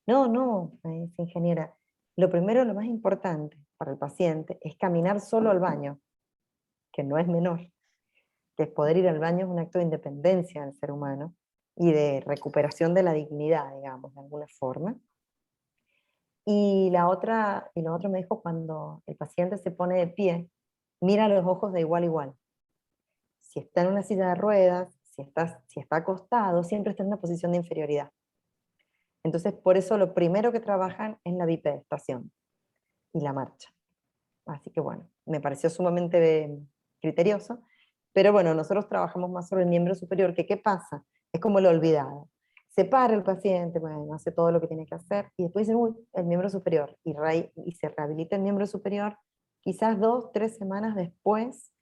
no, me dice, ingeniera, lo primero, lo más importante para el paciente es caminar solo al baño, que no es menor, que poder ir al baño es un acto de independencia del ser humano y de recuperación de la dignidad, digamos, de alguna forma. Y lo otro me dijo, cuando el paciente se pone de pie, mira los ojos de igual a igual. Si está en una silla de ruedas, si está acostado, siempre está en una posición de inferioridad. Entonces, por eso lo primero que trabajan es la bipedestación y la marcha. Así que bueno, me pareció sumamente criterioso, pero bueno, nosotros trabajamos más sobre el miembro superior, que ¿qué pasa? Es como lo olvidado. Se para el paciente, bueno, hace todo lo que tiene que hacer, y después dicen, uy, el miembro superior, y se rehabilita el miembro superior quizás 2, 3 semanas después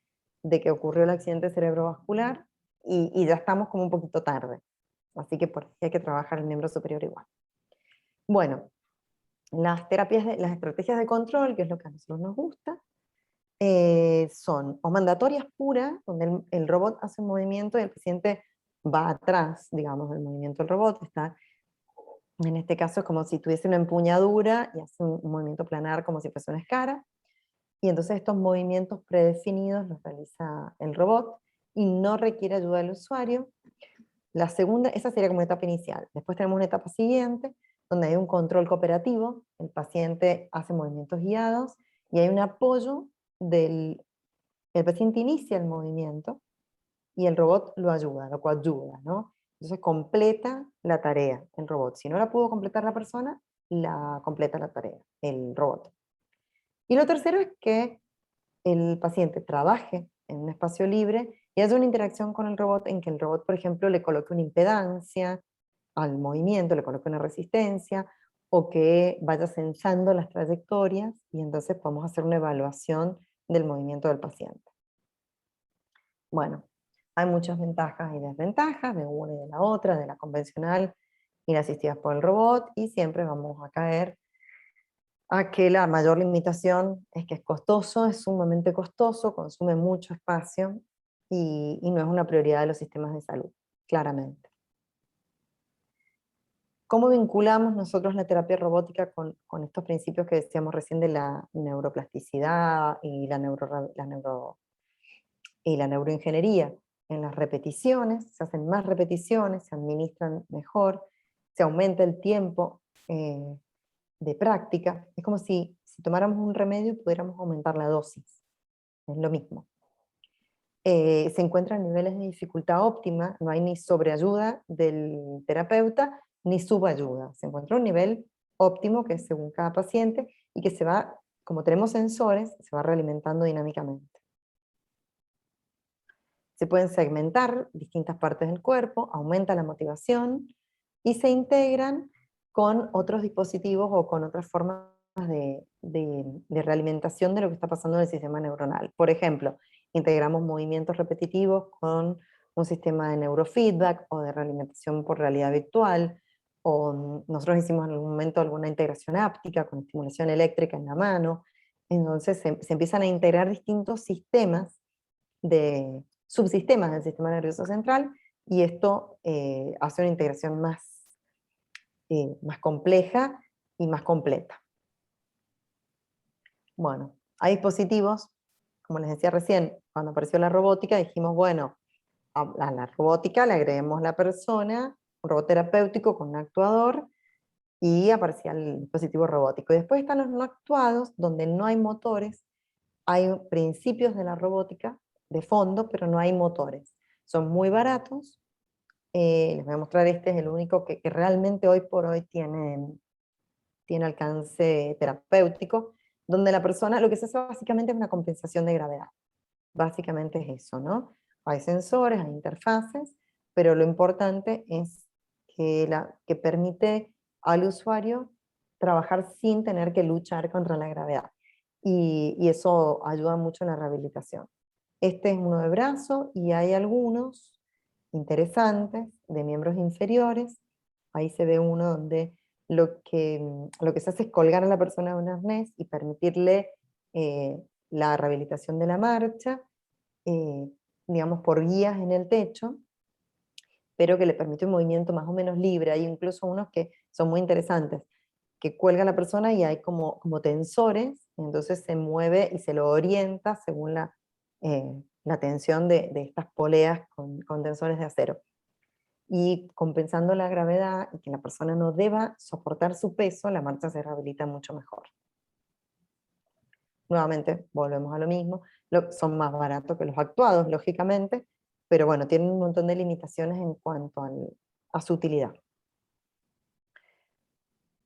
de que ocurrió el accidente cerebrovascular, y ya estamos como un poquito tarde. Así que por ahí hay que trabajar el miembro superior igual. Bueno, las estrategias de control, que es lo que a nosotros nos gusta, son o mandatorias puras, donde el robot hace un movimiento y el paciente va atrás, digamos, del movimiento del robot. En este caso es como si tuviese una empuñadura y hace un movimiento planar como si fuese una escara. y entonces estos movimientos predefinidos los realiza el robot y no requiere ayuda del usuario. La segunda, esa sería como etapa inicial. Después tenemos una etapa siguiente, donde hay un control cooperativo, el paciente hace movimientos guiados, y hay un apoyo el paciente inicia el movimiento, y el robot lo ayuda, lo coadyuva, ¿no? Entonces completa la tarea el robot. Si no la pudo completar la persona, la completa la tarea el robot. Y lo tercero es que el paciente trabaje en un espacio libre y haya una interacción con el robot en que el robot, por ejemplo, le coloque una impedancia al movimiento, le coloque una resistencia, o que vaya sensando las trayectorias y entonces podemos hacer una evaluación del movimiento del paciente. Bueno, hay muchas ventajas y desventajas de una y de la otra, de la convencional y la asistida por el robot, y siempre vamos a caer a que la mayor limitación es que es costoso, es sumamente costoso, consume mucho espacio y no es una prioridad de los sistemas de salud, claramente. ¿Cómo vinculamos nosotros la terapia robótica con estos principios que decíamos recién de la neuroplasticidad y la neuroingeniería? En las repeticiones, se hacen más repeticiones, se administran mejor, se aumenta el tiempo de práctica. Es como si tomáramos un remedio y pudiéramos aumentar la dosis. Es lo mismo. Se encuentran niveles de dificultad óptima, no hay ni sobreayuda del terapeuta, ni subayuda. Se encuentra un nivel óptimo que es según cada paciente y que se va, como tenemos sensores, se va realimentando dinámicamente. Se pueden segmentar distintas partes del cuerpo, aumenta la motivación y se integran con otros dispositivos o con otras formas de realimentación de lo que está pasando en el sistema neuronal. Por ejemplo, integramos movimientos repetitivos con un sistema de neurofeedback o de realimentación por realidad virtual, o nosotros hicimos en algún momento alguna integración áptica con estimulación eléctrica en la mano. Entonces se empiezan a integrar distintos sistemas subsistemas del sistema nervioso central, y esto hace una integración más compleja y más completa. Bueno, hay dispositivos, como les decía recién, cuando apareció la robótica dijimos, bueno, a la robótica le agreguemos la persona, un robot terapéutico con un actuador, y aparecía el dispositivo robótico. Y después están los no actuados, donde no hay motores, hay principios de la robótica de fondo, pero no hay motores. Son muy baratos. Les voy a mostrar, este es el único que realmente hoy por hoy tiene alcance terapéutico, donde la persona, lo que se hace básicamente es una compensación de gravedad. Básicamente es eso, ¿no? Hay sensores, hay interfaces, pero lo importante es que permite al usuario trabajar sin tener que luchar contra la gravedad. Y eso ayuda mucho en la rehabilitación. Este es uno de brazo y hay algunos interesantes de miembros inferiores. Ahí se ve uno donde lo que se hace es colgar a la persona de un arnés y permitirle la rehabilitación de la marcha, digamos por guías en el techo, pero que le permite un movimiento más o menos libre. Hay incluso unos que son muy interesantes, que cuelga a la persona y hay como tensores, entonces se mueve y se lo orienta según la tensión de estas poleas con tensores de acero. Y compensando la gravedad y que la persona no deba soportar su peso, la marcha se rehabilita mucho mejor. Nuevamente, volvemos a lo mismo, son más baratos que los actuados, lógicamente, pero bueno, tienen un montón de limitaciones en cuanto a su utilidad.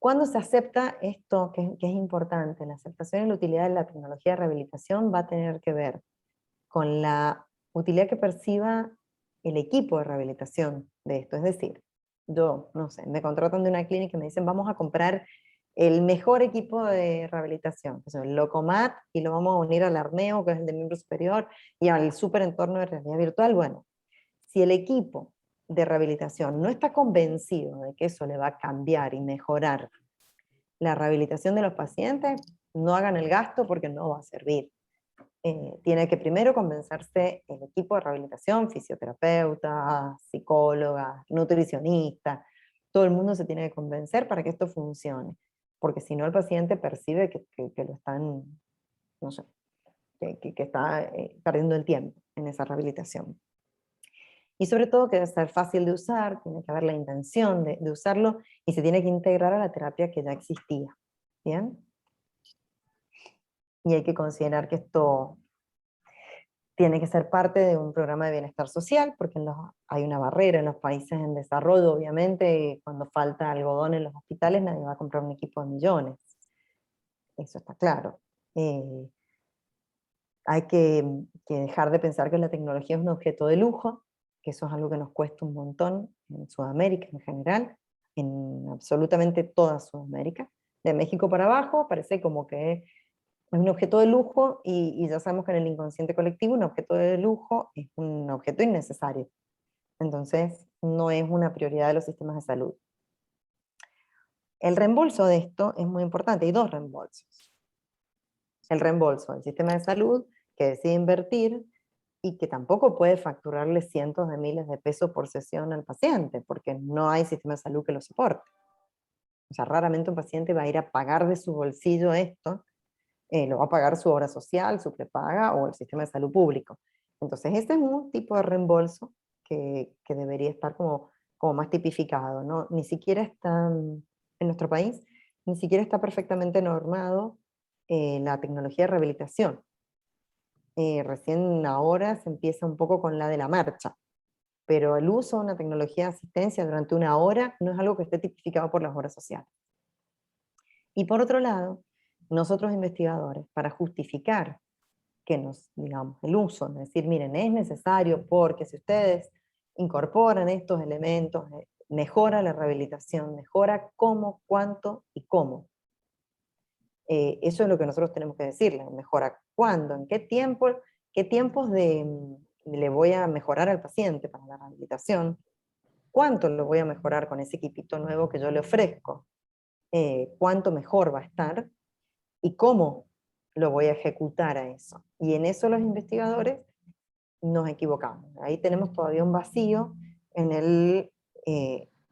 ¿Cuándo se acepta esto, que es importante? La aceptación y la utilidad de la tecnología de rehabilitación va a tener que ver con la utilidad que perciba el equipo de rehabilitación de esto. Es decir, yo, no sé, me contratan de una clínica y me dicen, vamos a comprar el mejor equipo de rehabilitación, o sea, el Locomat, y lo vamos a unir al Arneo, que es el de miembro superior, y al super entorno de realidad virtual. Bueno, si el equipo de rehabilitación no está convencido de que eso le va a cambiar y mejorar la rehabilitación de los pacientes, no hagan el gasto porque no va a servir. Tiene que primero convencerse el equipo de rehabilitación, fisioterapeuta, psicóloga, nutricionista, todo el mundo se tiene que convencer para que esto funcione, porque si no el paciente percibe que lo están, no sé, que está perdiendo el tiempo en esa rehabilitación. Y sobre todo que debe ser fácil de usar, tiene que haber la intención de usarlo y se tiene que integrar a la terapia que ya existía. ¿Bien? Y hay que considerar que esto tiene que ser parte de un programa de bienestar social, porque hay una barrera en los países en desarrollo, obviamente, cuando falta algodón en los hospitales nadie va a comprar un equipo de millones. Eso está claro. Hay que dejar de pensar que la tecnología es un objeto de lujo, que eso es algo que nos cuesta un montón en Sudamérica en general, en absolutamente toda Sudamérica. De México para abajo parece como que es un objeto de lujo y ya sabemos que en el inconsciente colectivo un objeto de lujo es un objeto innecesario. Entonces no es una prioridad de los sistemas de salud. El reembolso de esto es muy importante, hay dos reembolsos. El reembolso del sistema de salud que decide invertir y que tampoco puede facturarle cientos de miles de pesos por sesión al paciente, porque no hay sistema de salud que lo soporte. O sea, raramente un paciente va a ir a pagar de su bolsillo esto, lo va a pagar su obra social, su prepaga o el sistema de salud público. Entonces, este es un tipo de reembolso que debería estar como más tipificado, ¿no? Ni siquiera está, en nuestro país, ni siquiera está perfectamente normado la tecnología de rehabilitación. Recién ahora se empieza un poco con la de la marcha, pero el uso de una tecnología de asistencia durante una hora no es algo que esté tipificado por las obras sociales. Y por otro lado, nosotros investigadores, para justificar que digamos, el uso, es decir, miren, es necesario porque si ustedes incorporan estos elementos, mejora la rehabilitación, mejora cómo, cuánto y cómo. Eso es lo que nosotros tenemos que decirles, mejora cuándo, en qué tiempos le voy a mejorar al paciente para la rehabilitación, cuánto lo voy a mejorar con ese equipito nuevo que yo le ofrezco, cuánto mejor va a estar y cómo lo voy a ejecutar a eso. Y en eso los investigadores nos equivocamos. Ahí tenemos todavía un vacío en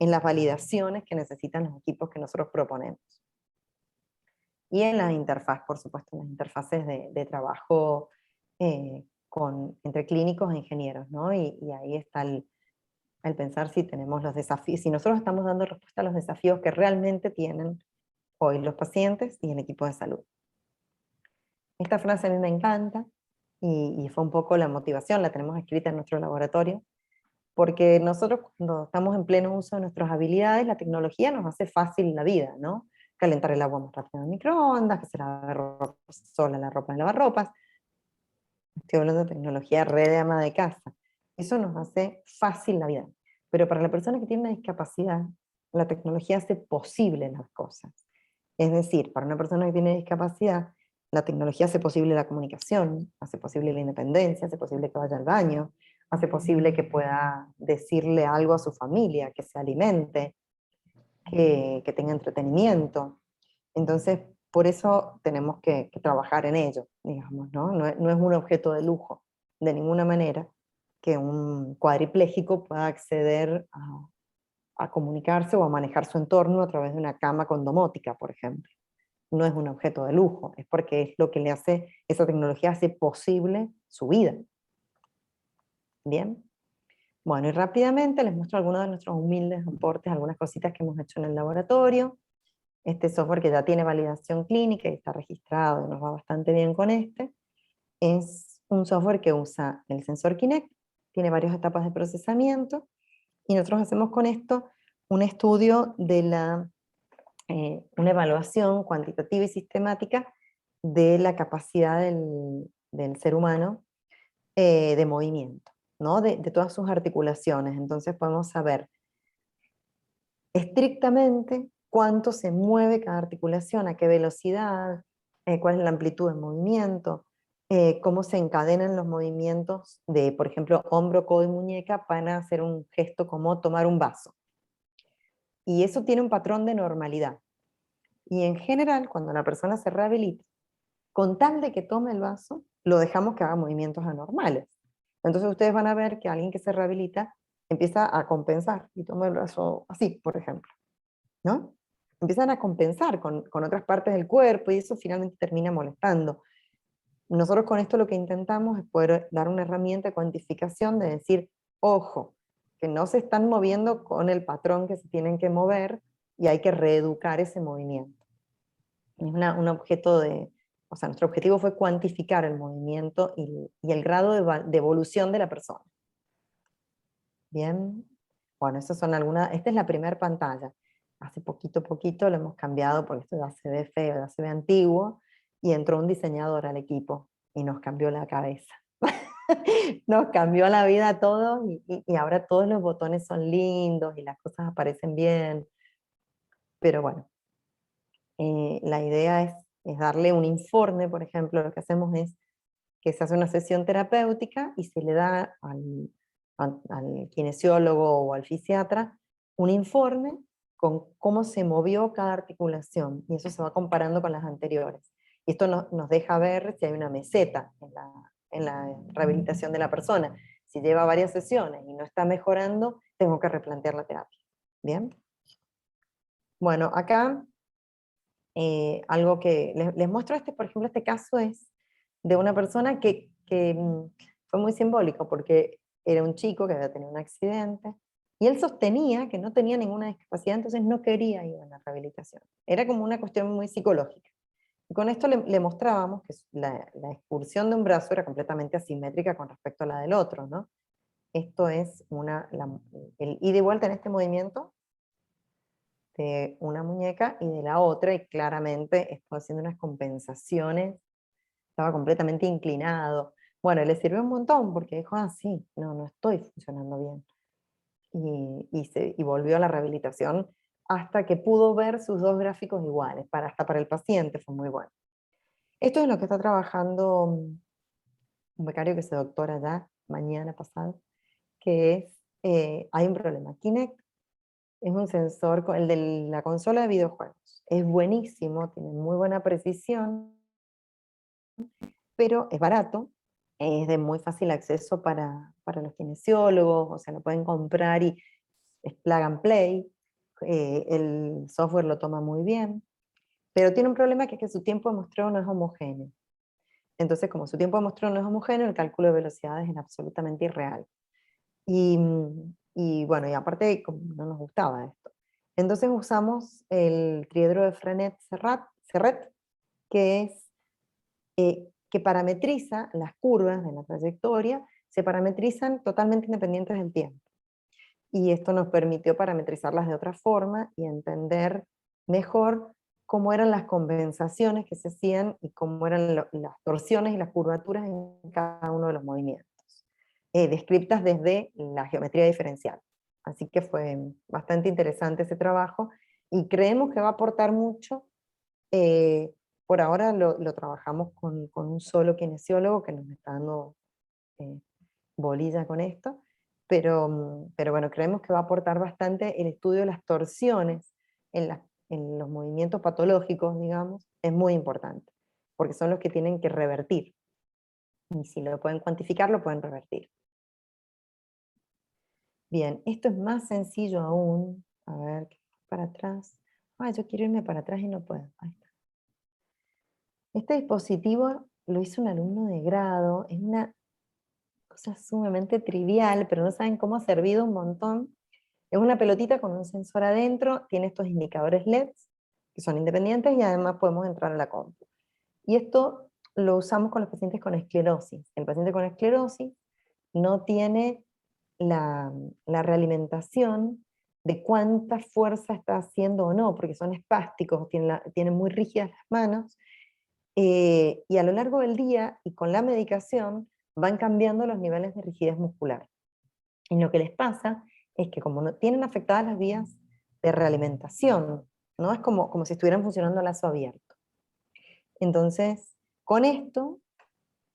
las validaciones que necesitan los equipos que nosotros proponemos. Y en la interfaz, por supuesto, en las interfaces de trabajo entre clínicos e ingenieros, ¿no? Y ahí está el pensar si tenemos los desafíos, si nosotros estamos dando respuesta a los desafíos que realmente tienen hoy los pacientes y el equipo de salud. Esta frase a mí me encanta y fue un poco la motivación, la tenemos escrita en nuestro laboratorio, porque nosotros cuando estamos en pleno uso de nuestras habilidades, la tecnología nos hace fácil la vida, ¿no? Calentar el agua más rápido en el microondas, que se lave sola la ropa en lavarropas. Estoy hablando de tecnología red de ama de casa. Eso nos hace fácil la vida. Pero para la persona que tiene una discapacidad, la tecnología hace posible las cosas. Es decir, para una persona que tiene discapacidad, la tecnología hace posible la comunicación, hace posible la independencia, hace posible que vaya al baño, hace posible que pueda decirle algo a su familia, que se alimente, que tenga entretenimiento. Entonces, por eso tenemos que trabajar en ello, digamos, ¿no? No es un objeto de lujo, de ninguna manera, que un cuadripléjico pueda acceder a comunicarse o a manejar su entorno a través de una cama con domótica, por ejemplo. No es un objeto de lujo, es porque es lo que le hace, esa tecnología hace posible su vida. Bien. Bueno, y rápidamente les muestro algunos de nuestros humildes aportes, algunas cositas que hemos hecho en el laboratorio. Este software que ya tiene validación clínica y está registrado y nos va bastante bien con este, es un software que usa el sensor Kinect, tiene varias etapas de procesamiento, y nosotros hacemos con esto un estudio de una evaluación cuantitativa y sistemática de la capacidad del ser humano de movimiento, ¿no? de todas sus articulaciones. Entonces podemos saber estrictamente cuánto se mueve cada articulación, a qué velocidad, cuál es la amplitud de movimiento, cómo se encadenan los movimientos de, por ejemplo, hombro, codo y muñeca para hacer un gesto como tomar un vaso. Y eso tiene un patrón de normalidad. Y en general, cuando la persona se rehabilita, con tal de que tome el vaso, lo dejamos que haga movimientos anormales. Entonces ustedes van a ver que alguien que se rehabilita empieza a compensar y toma el vaso así, por ejemplo, ¿no? Empiezan a compensar con otras partes del cuerpo y eso finalmente termina molestando. nosotros con esto lo que intentamos es poder dar una herramienta de cuantificación de decir, ojo, que no se están moviendo con el patrón que se tienen que mover y hay que reeducar ese movimiento. Es un objeto de, o sea, nuestro objetivo fue cuantificar el movimiento y el grado de evolución de la persona. Bien, bueno, esas son algunas, esta es la primera pantalla. Hace poquito lo hemos cambiado porque esto ya se ve feo, ya se ve antiguo, y entró un diseñador al equipo y nos cambió la cabeza. Nos cambió la vida a todos y ahora todos los botones son lindos y las cosas aparecen bien. Pero bueno, la idea es darle un informe, por ejemplo, lo que hacemos es que se hace una sesión terapéutica y se le da al kinesiólogo o al fisiatra un informe con cómo se movió cada articulación, y eso se va comparando con las anteriores. Y esto nos deja ver si hay una meseta en la rehabilitación de la persona. Si lleva varias sesiones y no está mejorando, tengo que replantear la terapia. ¿Bien? Bueno, acá algo que les muestro, por ejemplo, este caso es de una persona que fue muy simbólico, porque era un chico que había tenido un accidente, y él sostenía que no tenía ninguna discapacidad, entonces no quería ir a la rehabilitación. Era como una cuestión muy psicológica. Y con esto le mostrábamos que la excursión de un brazo era completamente asimétrica con respecto a la del otro, ¿no? Esto es el ida y vuelta en este movimiento de una muñeca y de la otra, y claramente estaba haciendo unas compensaciones, estaba completamente inclinado. Bueno, le sirvió un montón porque dijo, sí, no estoy funcionando bien. Y volvió a la rehabilitación hasta que pudo ver sus dos gráficos iguales, hasta para el paciente fue muy bueno. Esto es lo que está trabajando un becario que se doctora ya, mañana pasado, que es, hay un problema. Kinect es un sensor, el de la consola de videojuegos. Es buenísimo, tiene muy buena precisión, pero es barato, es de muy fácil acceso para los kinesiólogos, o sea, lo pueden comprar y es plug and play, el software lo toma muy bien, pero tiene un problema, que es que su tiempo de muestreo no es homogéneo. Entonces, como su tiempo de muestreo no es homogéneo, el cálculo de velocidades es absolutamente irreal. Y bueno, y aparte no nos gustaba esto. Entonces usamos el triedro de Frenet-Serret, que es que parametriza las curvas de la trayectoria, se parametrizan totalmente independientes del tiempo. Y esto nos permitió parametrizarlas de otra forma y entender mejor cómo eran las compensaciones que se hacían y cómo eran las torsiones y las curvaturas en cada uno de los movimientos, descritas desde la geometría diferencial. Así que fue bastante interesante ese trabajo y creemos que va a aportar mucho. Por ahora lo trabajamos con un solo kinesiólogo que nos está dando bolilla con esto, pero bueno, creemos que va a aportar bastante el estudio de las torsiones en los movimientos patológicos, digamos, es muy importante, porque son los que tienen que revertir. Y si lo pueden cuantificar, lo pueden revertir. Bien, esto es más sencillo aún. A ver, para atrás. Yo quiero irme para atrás y no puedo. Ahí está. Este dispositivo lo hizo un alumno de grado. Es una cosa sumamente trivial, pero no saben cómo ha servido un montón. Es una pelotita con un sensor adentro, tiene estos indicadores LEDs, que son independientes, y además podemos entrar a la compu. Y esto lo usamos con los pacientes con esclerosis. El paciente con esclerosis no tiene la realimentación de cuánta fuerza está haciendo o no, porque son espásticos, tienen muy rígidas las manos, y a lo largo del día y con la medicación van cambiando los niveles de rigidez muscular. Y lo que les pasa es que como no tienen afectadas las vías de realimentación, ¿no? Es como si estuvieran funcionando a lazo abierto. Entonces, con esto,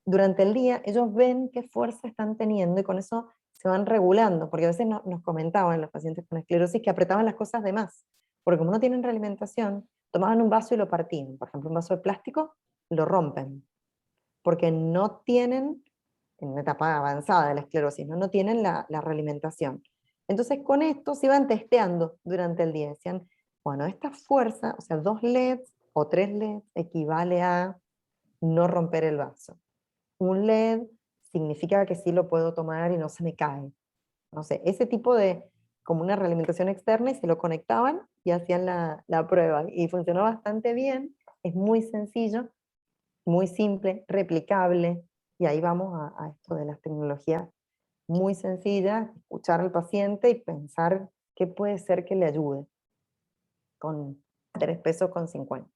durante el día, ellos ven qué fuerza están teniendo y con eso se van regulando, porque a veces nos comentaban los pacientes con esclerosis que apretaban las cosas de más, porque como no tienen realimentación, tomaban un vaso y lo partían. Por ejemplo, un vaso de plástico, lo rompen, porque no tienen, en una etapa avanzada de la esclerosis, no tienen la realimentación. Entonces con esto se iban testeando durante el día. Decían, bueno, esta fuerza, o sea, 2 LEDs o 3 LEDs equivale a no romper el vaso. Un LED significa que sí lo puedo tomar y no se me cae. No sé, ese tipo de, como una realimentación externa, y se lo conectaban y hacían la prueba. Y funcionó bastante bien, es muy sencillo, muy simple, replicable, y ahí vamos a esto de las tecnologías muy sencillas, escuchar al paciente y pensar qué puede ser que le ayude, con 3 pesos con 50.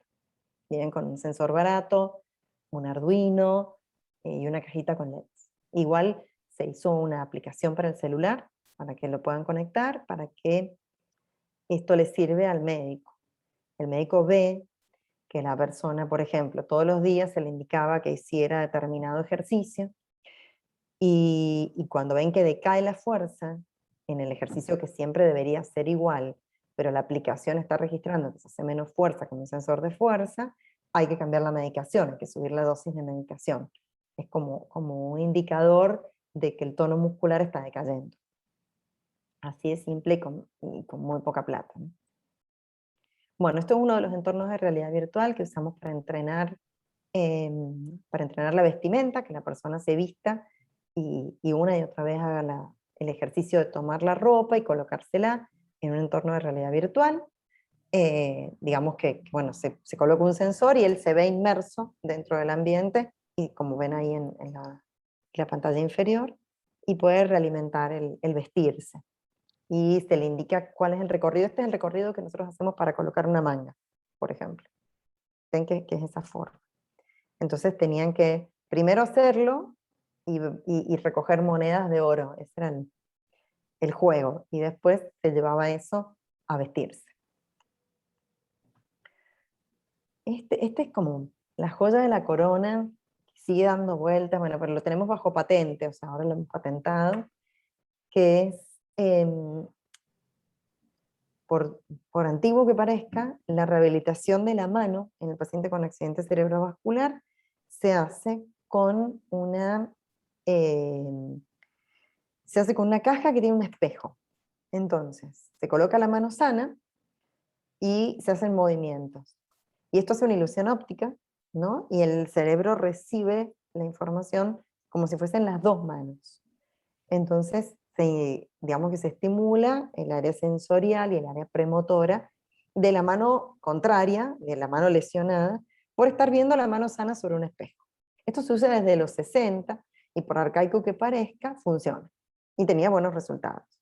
Vienen con un sensor barato, un Arduino y una cajita con LEDs. Igual se hizo una aplicación para el celular, para que lo puedan conectar, para que esto le sirve al médico. El médico ve que la persona, por ejemplo, todos los días se le indicaba que hiciera determinado ejercicio, y cuando ven que decae la fuerza en el ejercicio que siempre debería ser igual, pero la aplicación está registrando que se hace menos fuerza con un sensor de fuerza, hay que cambiar la medicación, hay que subir la dosis de medicación. Es como un indicador de que el tono muscular está decayendo. Así de simple y con muy poca plata, ¿no? Bueno, esto es uno de los entornos de realidad virtual que usamos para entrenar la vestimenta, que la persona se vista y una y otra vez haga el ejercicio de tomar la ropa y colocársela en un entorno de realidad virtual. Digamos que bueno, se coloca un sensor y él se ve inmerso dentro del ambiente, y como ven ahí en la pantalla inferior, y puede realimentar el vestirse. Y se le indica cuál es el recorrido. Este es el recorrido que nosotros hacemos para colocar una manga, por ejemplo. Ven que es esa forma. Entonces tenían que primero hacerlo y recoger monedas de oro. Ese era el juego. Y después se llevaba eso a vestirse. Este es como la joya de la corona, que sigue dando vueltas, bueno, pero lo tenemos bajo patente, o sea, ahora lo hemos patentado, que es, por antiguo que parezca, la rehabilitación de la mano en el paciente con accidente cerebrovascular se hace con se hace con una caja que tiene un espejo. Entonces, se coloca la mano sana y se hacen movimientos. Y esto hace una ilusión óptica, ¿no? Y el cerebro recibe la información como si fuesen las dos manos. Entonces, digamos que se estimula el área sensorial y el área premotora de la mano contraria, de la mano lesionada, por estar viendo la mano sana sobre un espejo. Esto se usa desde los 60 y por arcaico que parezca, funciona. Y tenía buenos resultados.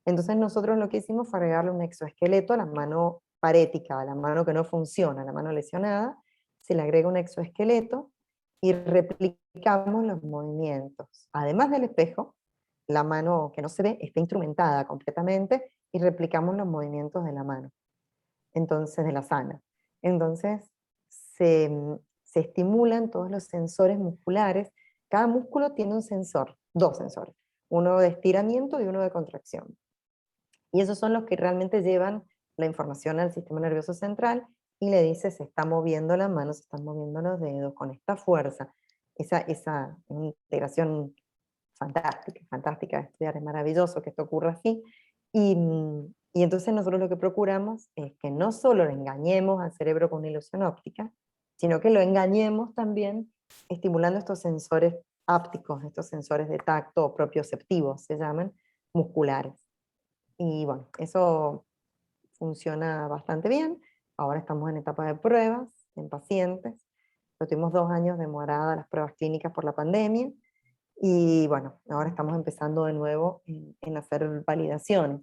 Entonces nosotros lo que hicimos fue agregarle un exoesqueleto a la mano parética, a la mano que no funciona, a la mano lesionada. Se le agrega un exoesqueleto y replicamos los movimientos. Además del espejo, la mano que no se ve está instrumentada completamente y replicamos los movimientos de la mano, entonces de la sana. Entonces se estimulan todos los sensores musculares. Cada músculo tiene un sensor, dos sensores, uno de estiramiento y uno de contracción. Y esos son los que realmente llevan la información al sistema nervioso central y le dice: se está moviendo la mano, se están moviendo los dedos con esta fuerza. Esa integración fantástica de estudiar, es maravilloso que esto ocurra así. Y entonces nosotros lo que procuramos es que no solo le engañemos al cerebro con una ilusión óptica, sino que lo engañemos también estimulando estos sensores ápticos, estos sensores de tacto o propioceptivos, se llaman, musculares. Y bueno, eso funciona bastante bien. Ahora estamos en etapa de pruebas en pacientes. Tuvimos 2 años demoradas las pruebas clínicas por la pandemia. Y bueno, ahora estamos empezando de nuevo en hacer validaciones.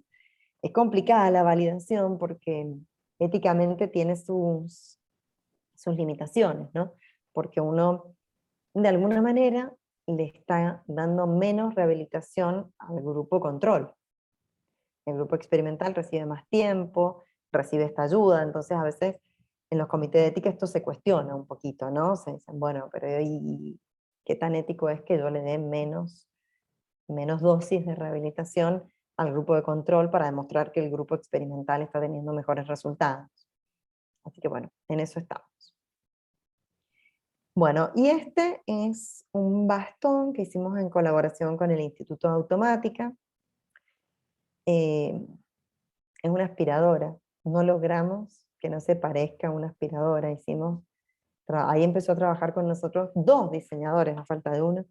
Es complicada la validación porque éticamente tiene sus limitaciones, ¿no? Porque uno, de alguna manera, le está dando menos rehabilitación al grupo control. El grupo experimental recibe más tiempo, recibe esta ayuda, entonces a veces en los comités de ética esto se cuestiona un poquito, ¿no? Se dicen, bueno, pero ¿y qué tan ético es que yo le dé menos dosis de rehabilitación al grupo de control para demostrar que el grupo experimental está teniendo mejores resultados? Así que bueno, en eso estamos. Bueno, y este es un bastón que hicimos en colaboración con el Instituto de Automática. Es una aspiradora. No logramos que no se parezca a una aspiradora. Hicimos Ahí empezó a trabajar con nosotros 2 diseñadores, a falta de uno.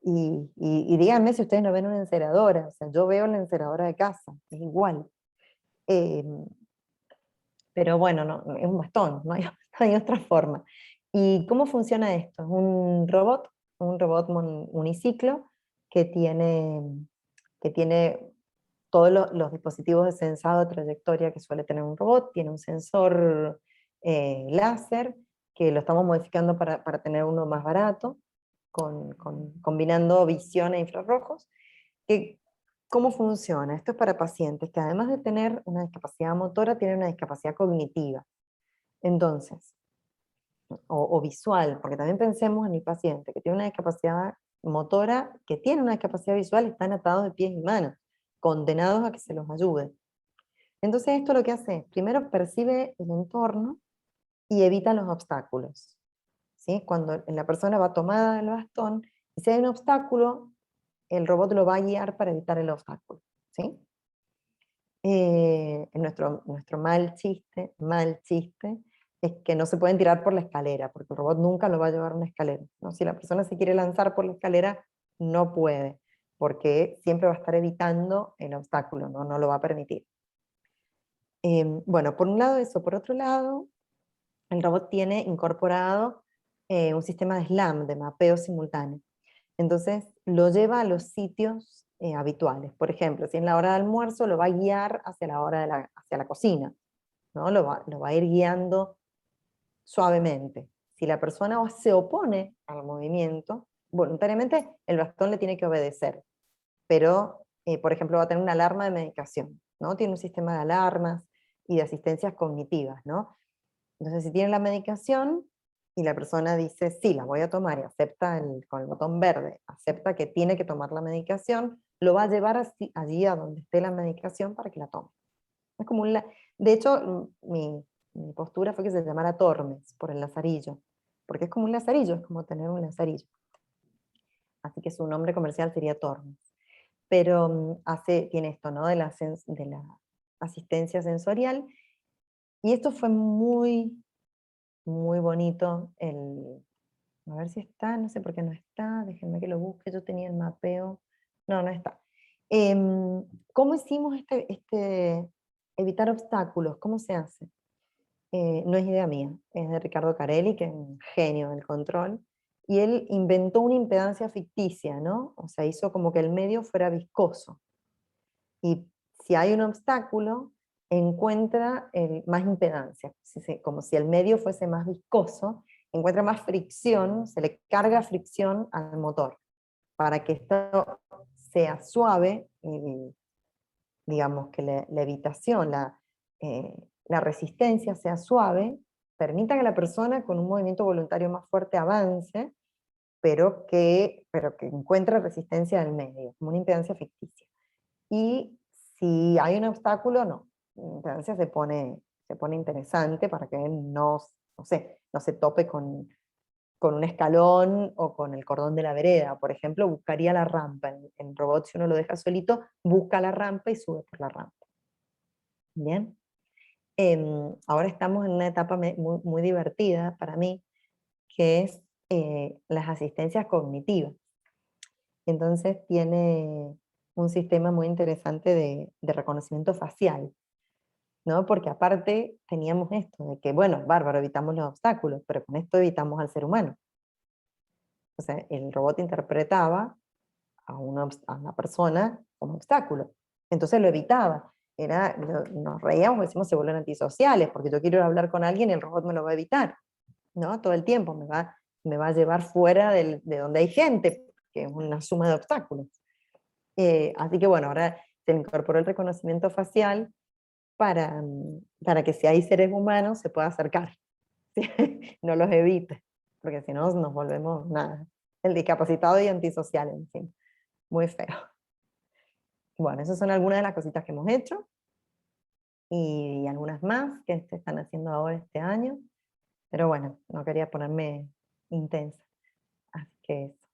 Y díganme si ustedes no ven una enceradora, o sea, yo veo la enceradora de casa, es igual. Pero bueno, no, es un bastón, no hay, no hay otra forma. ¿Y cómo funciona esto? Es un robot uniciclo que tiene todos los dispositivos de sensado de trayectoria que suele tener un robot, tiene un sensor láser, que lo estamos modificando para tener uno más barato, combinando visión e infrarrojos. ¿Cómo funciona? Esto es para pacientes que además de tener una discapacidad motora, tienen una discapacidad cognitiva. Entonces, o visual, porque también pensemos en mi paciente que tiene una discapacidad motora, que tiene una discapacidad visual, están atados de pies y manos, condenados a que se los ayude. Entonces esto lo que hace es, primero percibe el entorno y evita los obstáculos. ¿Sí? Cuando la persona va tomada del bastón, y si hay un obstáculo, el robot lo va a guiar para evitar el obstáculo. ¿Sí? Nuestro mal chiste es que no se pueden tirar por la escalera, porque el robot nunca lo va a llevar a una escalera, ¿no? Si la persona se quiere lanzar por la escalera, no puede, porque siempre va a estar evitando el obstáculo, no lo va a permitir. Bueno, por un lado eso, por otro lado, el robot tiene incorporado un sistema de SLAM, de mapeo simultáneo. Entonces lo lleva a los sitios habituales. Por ejemplo, si en la hora de almuerzo lo va a guiar hacia hacia la cocina, ¿no? Lo va a ir guiando suavemente. Si la persona se opone al movimiento, voluntariamente el bastón le tiene que obedecer, pero, por ejemplo, va a tener una alarma de medicación, ¿no? Tiene un sistema de alarmas y de asistencias cognitivas, ¿no? Entonces, si tiene la medicación y la persona dice, sí, la voy a tomar, y acepta con el botón verde, acepta que tiene que tomar la medicación, lo va a llevar allí a donde esté la medicación para que la tome. Es como de hecho, mi postura fue que se llamara Tormes, por el lazarillo, porque es como un lazarillo, es como tener un lazarillo. Así que su nombre comercial sería Tormes. Pero tiene esto, ¿no? De la asistencia sensorial, y esto fue muy, muy bonito. A ver si está, no sé por qué no está, déjenme que lo busque, yo tenía el mapeo, no está. ¿Cómo hicimos evitar obstáculos? ¿Cómo se hace? No es idea mía, es de Ricardo Carelli, que es un genio del control, y él inventó una impedancia ficticia, ¿no? O sea, hizo como que el medio fuera viscoso. Y si hay un obstáculo, encuentra más impedancia, como si el medio fuese más viscoso, encuentra más fricción, se le carga fricción al motor, para que esto sea suave, y digamos que la evitación, la resistencia sea suave, permita que la persona con un movimiento voluntario más fuerte avance, pero que encuentre resistencia del medio, como una impedancia ficticia. Y si hay un obstáculo, no. La impedancia se pone interesante para que no se tope con un escalón o con el cordón de la vereda. Por ejemplo, buscaría la rampa. En robot, si uno lo deja solito, busca la rampa y sube por la rampa. Bien. Ahora estamos en una etapa muy, muy divertida para mí, que es las asistencias cognitivas. Entonces tiene un sistema muy interesante de reconocimiento facial, ¿no? Porque aparte teníamos esto de que, bueno, bárbaro, evitamos los obstáculos, pero con esto evitamos al ser humano. O sea, el robot interpretaba a una persona como obstáculo, entonces lo evitaba. Nos reíamos y decimos se vuelven antisociales, porque yo quiero ir a hablar con alguien y el robot me lo va a evitar, ¿no? Todo el tiempo me va a llevar fuera de donde hay gente, que es una suma de obstáculos. Así que bueno, ahora se incorporó el reconocimiento facial para que si hay seres humanos se pueda acercar, no los evite, porque si no nos volvemos nada, el discapacitado y antisocial en fin, muy feo. Bueno, esas son algunas de las cositas que hemos hecho, y algunas más que se están haciendo ahora este año, pero bueno, no quería ponerme intensa, así que eso.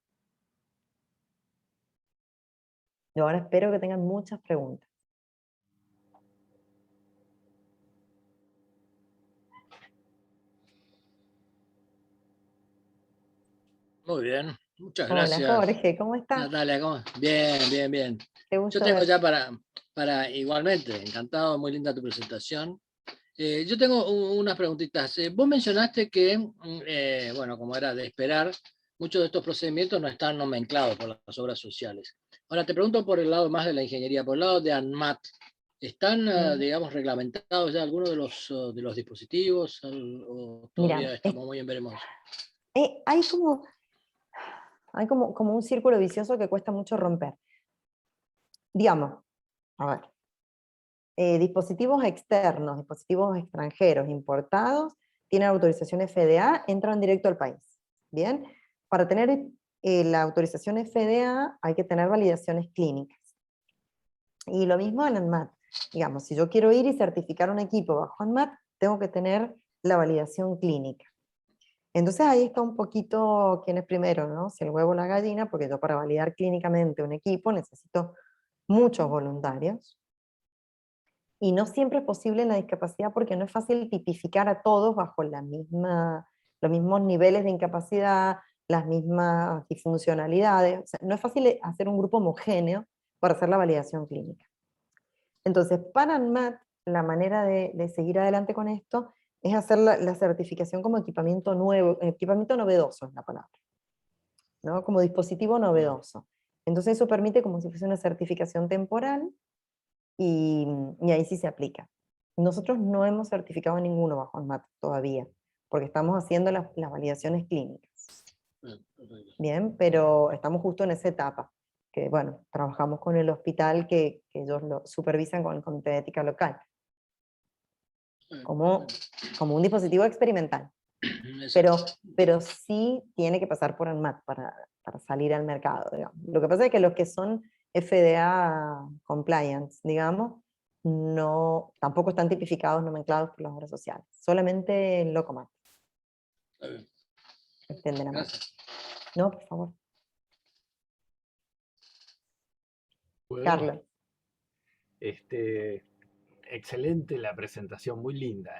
Yo ahora espero que tengan muchas preguntas.
Muy bien, muchas
Hola
gracias.
Jorge, ¿cómo estás?
Natalia, ¿cómo? Bien, bien, bien.
Qué
Yo
gusto
tengo
verte.
ya para igualmente, encantado, muy linda tu presentación. Yo tengo unas preguntitas. Vos mencionaste que, bueno, como era de esperar, muchos de estos procedimientos no están nomenclados por las obras sociales. Ahora te pregunto por el lado más de la ingeniería, por el lado de ANMAT. ¿Están, digamos, reglamentados ya algunos de los dispositivos o todavía
Mira,
estamos muy en veremos?
hay como un círculo vicioso que cuesta mucho romper. Digamos, a ver, dispositivos externos, dispositivos extranjeros importados, tienen autorización FDA, entran directo al país. Bien, para tener la autorización FDA hay que tener validaciones clínicas. Y lo mismo en ANMAT. Digamos, si yo quiero ir y certificar un equipo bajo ANMAT, tengo que tener la validación clínica. Entonces ahí está un poquito quién es primero, ¿no? Si el huevo o la gallina, porque yo para validar clínicamente un equipo necesito muchos voluntarios. Y no siempre es posible en la discapacidad porque no es fácil tipificar a todos bajo los mismos niveles de incapacidad, las mismas disfuncionalidades. O sea, no es fácil hacer un grupo homogéneo para hacer la validación clínica. Entonces, para ANMAT, la manera de seguir adelante con esto es hacer la certificación como equipamiento nuevo, equipamiento novedoso es la palabra, ¿no? Como dispositivo novedoso. Entonces eso permite como si fuese una certificación temporal y ahí sí se aplica. Nosotros no hemos certificado ninguno bajo ANMAT todavía, porque estamos haciendo las validaciones clínicas. Bien, pero estamos justo en esa etapa, que bueno, trabajamos con el hospital que ellos lo supervisan con el comité de ética local, como un dispositivo experimental. Pero sí tiene que pasar por ANMAT para salir al mercado, digamos. Lo que pasa es que los que son FDA compliance, digamos, no, tampoco están tipificados, nomenclados por las obras sociales, solamente el Locomat. Extiende la mano. No, por favor.
¿Puedo?
Carlos.
Excelente la presentación, muy linda.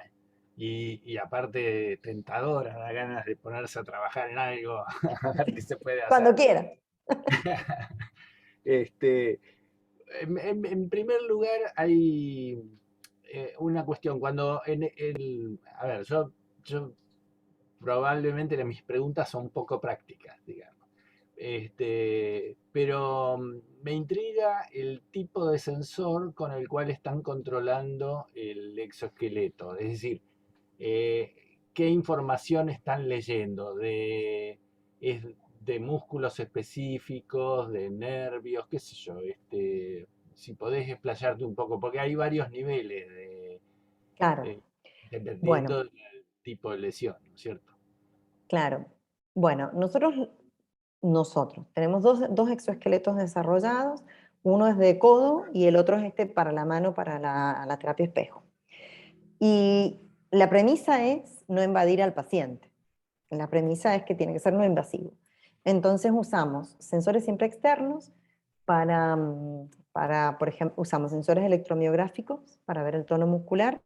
Y aparte tentadora, da ganas de ponerse a trabajar en algo, a ver qué se puede hacer.
Cuando quiera.
En primer lugar, hay una cuestión. Cuando a ver, yo probablemente mis preguntas son un poco prácticas, digamos. Pero me intriga el tipo de sensor con el cual están controlando el exoesqueleto. Es decir, qué información están leyendo es de músculos específicos, de nervios, qué sé yo. Si podés explayarte un poco, porque hay varios niveles
Claro.
dependiendo
Bueno,
del tipo de lesión, ¿no es cierto?
claro. Bueno, nosotros tenemos dos exoesqueletos desarrollados, uno es de codo y el otro es para la mano, para la terapia espejo. Y la premisa es no invadir al paciente. La premisa es que tiene que ser no invasivo. Entonces usamos sensores siempre externos por ejemplo, usamos sensores electromiográficos para ver el tono muscular